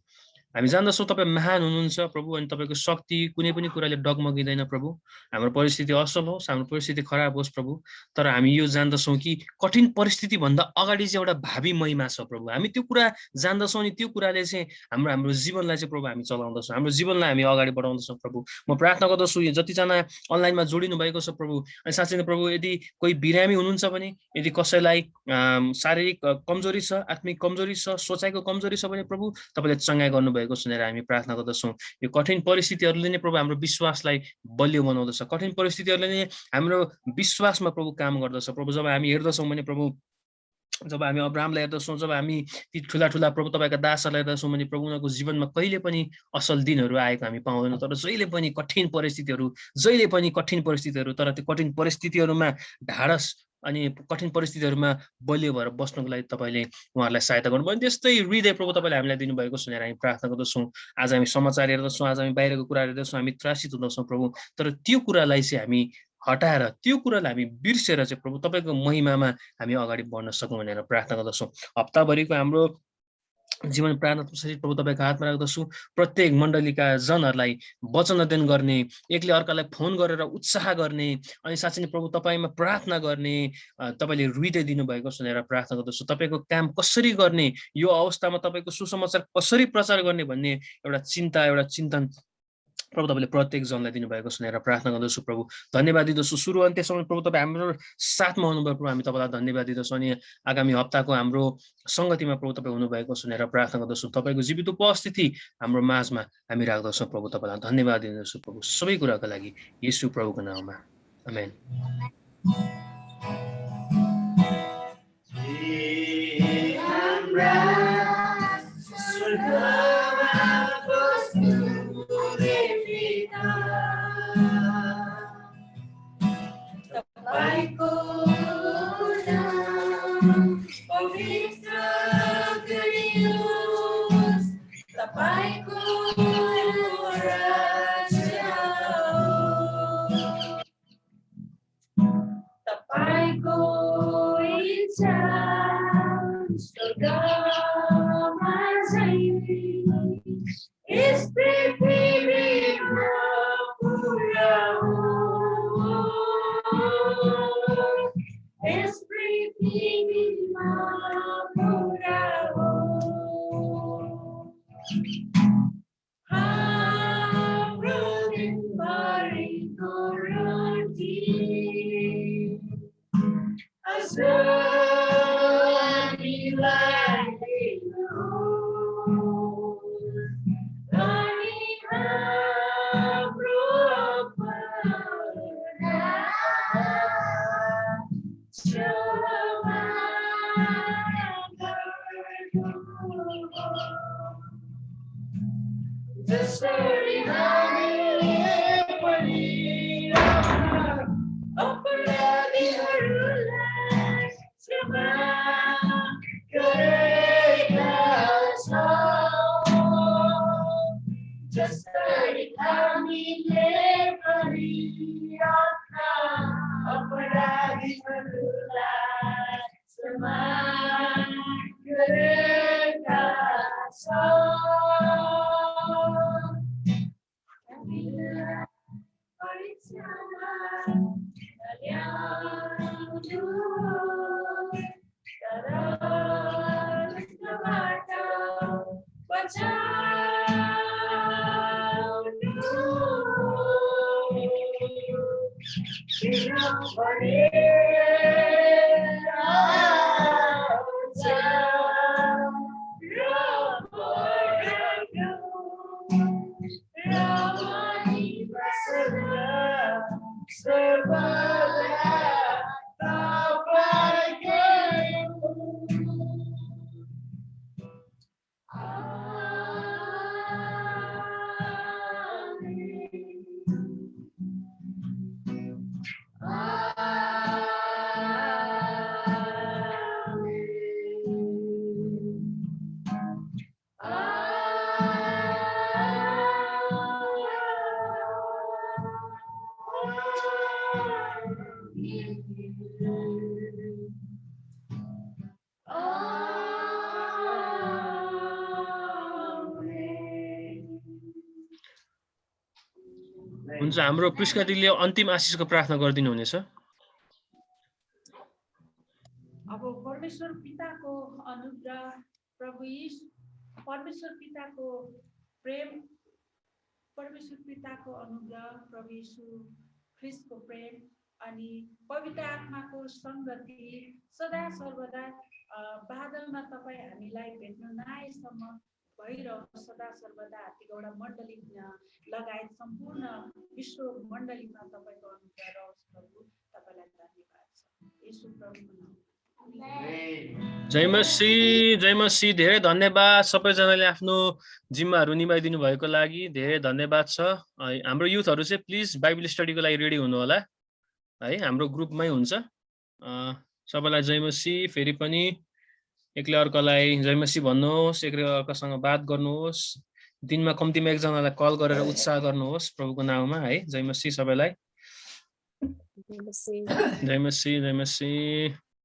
हामी जान्दछौँ तपाईँ महान हुनुहुन्छ प्रभु, अनि तपाईँको शक्ति कुनै पनि कुराले डगमगिँदैन प्रभु। हाम्रो परिस्थिति असल होस्, हाम्रो परिस्थिति खराब होस् प्रभु, तर हामी यो जान्दछौँ कि कठिन परिस्थितिभन्दा अगाडि चाहिँ एउटा भावी महिमा छ प्रभु। हामी त्यो कुरा जान्दछौँ, अनि त्यो कुराले चाहिँ हाम्रो जीवनलाई चाहिँ प्रभु हामी चलाउँदछौँ, हाम्रो जीवनलाई हामी अगाडि बढाउँदछौँ प्रभु। म प्रार्थना गर्दछु जतिजना अनलाइनमा जोडिनु भएको छ प्रभु, अनि साँच्चै नै प्रभु यदि कोही बिरामी हुनुहुन्छ भने, यदि कसैलाई शारीरिक कमजोरी छ, आत्मिक कमजोरी छ, सोचाइको कमजोरी छ भने प्रभु तपाईँले चङ्गाइ गर्नुभएको सुनेर हामी प्रार्थना गर्दछौँ। यो कठिन परिस्थितिहरूले नै प्रभु हाम्रो विश्वासलाई बलियो बनाउँदछ। कठिन परिस्थितिहरूले नै हाम्रो विश्वासमा प्रभु काम गर्दछ प्रभु। जब हामी हेर्दछौँ भने प्रभु, जब हामी अब्राहमलाई हेर्दछौँ, जब हामी ती ठुला प्रभु तपाईँका दासहरूलाई हेर्दछौँ भने प्रभु उनीहरूको जीवनमा कहिले पनि असल दिनहरू आएको हामी पाउँदैनौँ। तर जहिले पनि कठिन परिस्थितिहरू, तर त्यो कठिन परिस्थितिहरूमा ढाडस अनि कठिन परिस्थितिहरूमा बलियो भएर बस्नको लागि तपाईँले उहाँहरूलाई सहायता गर्नुभयो। त्यस्तै हृदय प्रभु तपाईँले हामीलाई दिनुभएको सुनेर हामी प्रार्थना गर्दछौँ। आज हामी समाचार हेर्दछौँ, आज हामी बाहिरको कुराहरू हेर्दछौँ, हामी त्रासित हुँदछौँ प्रभु, तर त्यो कुरालाई चाहिँ हामी हटाएर, त्यो कुरालाई हामी बिर्सेर चाहिँ प्रभु तपाईँको महिमामा हामी अगाडि बढ्न सकौँ भनेर प्रार्थना गर्दछौँ। हप्ताभरिको हाम्रो जीवन प्रार्थना प्रभु तपाईँको हातमा राख्दछु। प्रत्येक मण्डलीका जनहरूलाई वचन अध्ययन गर्ने, एकले अर्कालाई फोन गरेर उत्साह गर्ने, अनि साँच्चै नै प्रभु तपाईँमा प्रार्थना गर्ने तपाईँले हृदय दिनुभएको सुनेर प्रार्थना गर्दछु। तपाईँको काम कसरी गर्ने, यो अवस्थामा तपाईँको सुसमाचार कसरी प्रचार गर्ने भन्ने एउटा चिन्ता, एउटा चिन्तन प्रभु तपाईँले प्रत्येक जनलाई दिनुभएको सुनेर प्रार्थना गर्दछु। प्रभु धन्यवाद दिँदछु। सुरु अन्त्यसम्म प्रभु तपाईँ हाम्रो साथमा हुनुभयो प्रभु, हामी तपाईँलाई धन्यवाद दिँदछौँ। अनि आगामी हप्ताको हाम्रो सङ्गतिमा प्रभु तपाईँ हुनुभएको सुनेर प्रार्थना गर्दछु। तपाईँको जीवित उपस्थिति हाम्रो माझमा हामी राख्दछौँ प्रभु। तपाईँलाई धन्यवाद दिँदछु प्रभु सबै कुराको लागि, येशू प्रभुको नाममा, आमेन। तपाईँको नाम पवित्र गरियोस्, तपाईँको राज्य तपाईँको इच्छा स्वर्गमा झैँ यस पृथ्वीमा पुरा होस्, पृथ्वीमा पुरा होस्। हाम्रो दिनभरिको रोटी आज हामीलाई दिनुहोस्, अनि हाम्रो क्षमा गर्नुहोस्, जसरी हामीले पनि अपराधीहरूलाई क्षमा गरेका छौँ, जसरी हामी गरेका छौँ। हामीलाई परीक्षामा नल्याउनु, तर दुष्टबाट बचाउनु। किनभने आउँछ र भयको र हामी बस्दा सर्वदा तपाईँकै हुन्छ, हाम्रो पुष्का दिदीले अन्तिम आशिषको प्रार्थना गरिदिनु हुनेछ। अब परमेश्वर पिताको अनुग्रह, प्रभु यीशु, परमेश्वर पिताको प्रेम, परमेश्वर पिताको अनुग्रह, प्रभु यीशु ख्रीष्टको प्रेम अनि पवित्र आत्माको संगति सदा सर्वदा बादलमा तपाईँ हामीलाई भेट्न नआएसम्म भइरहोस्। सदा सर्वदा हात्तीगौडा मण्डली लगायत सम्पूर्ण विश्व मण्डलीमा तपाईँको अनुग्रह रहोस्। प्रभु तपाईँलाई धन्यवाद छ यीशु प्रभुको नाममा। जय मसीह, जय मसीह। धेरै धन्यवाद सबैजनाले आफ्नो जिम्माहरू निभाइदिनु भएको लागि धेरै धन्यवाद छ। हाम्रो युथहरू चाहिँ प्लिज बाइबल स्टडीको लागि रेडी हुनु होला है, हाम्रो ग्रुपमै हुन्छ। सबैलाई जय मसीह। फेरि पनि एकले अर्कालाई जय मसीह भन्नुहोस्, एकले अर्कासँग बात गर्नुहोस्, दिनमा कम्तीमा एकजनालाई कल गरेर उत्साह गर्नुहोस् प्रभुको नाममा है। जय मसीह सबैलाई। जय मसीह, जय मसीह।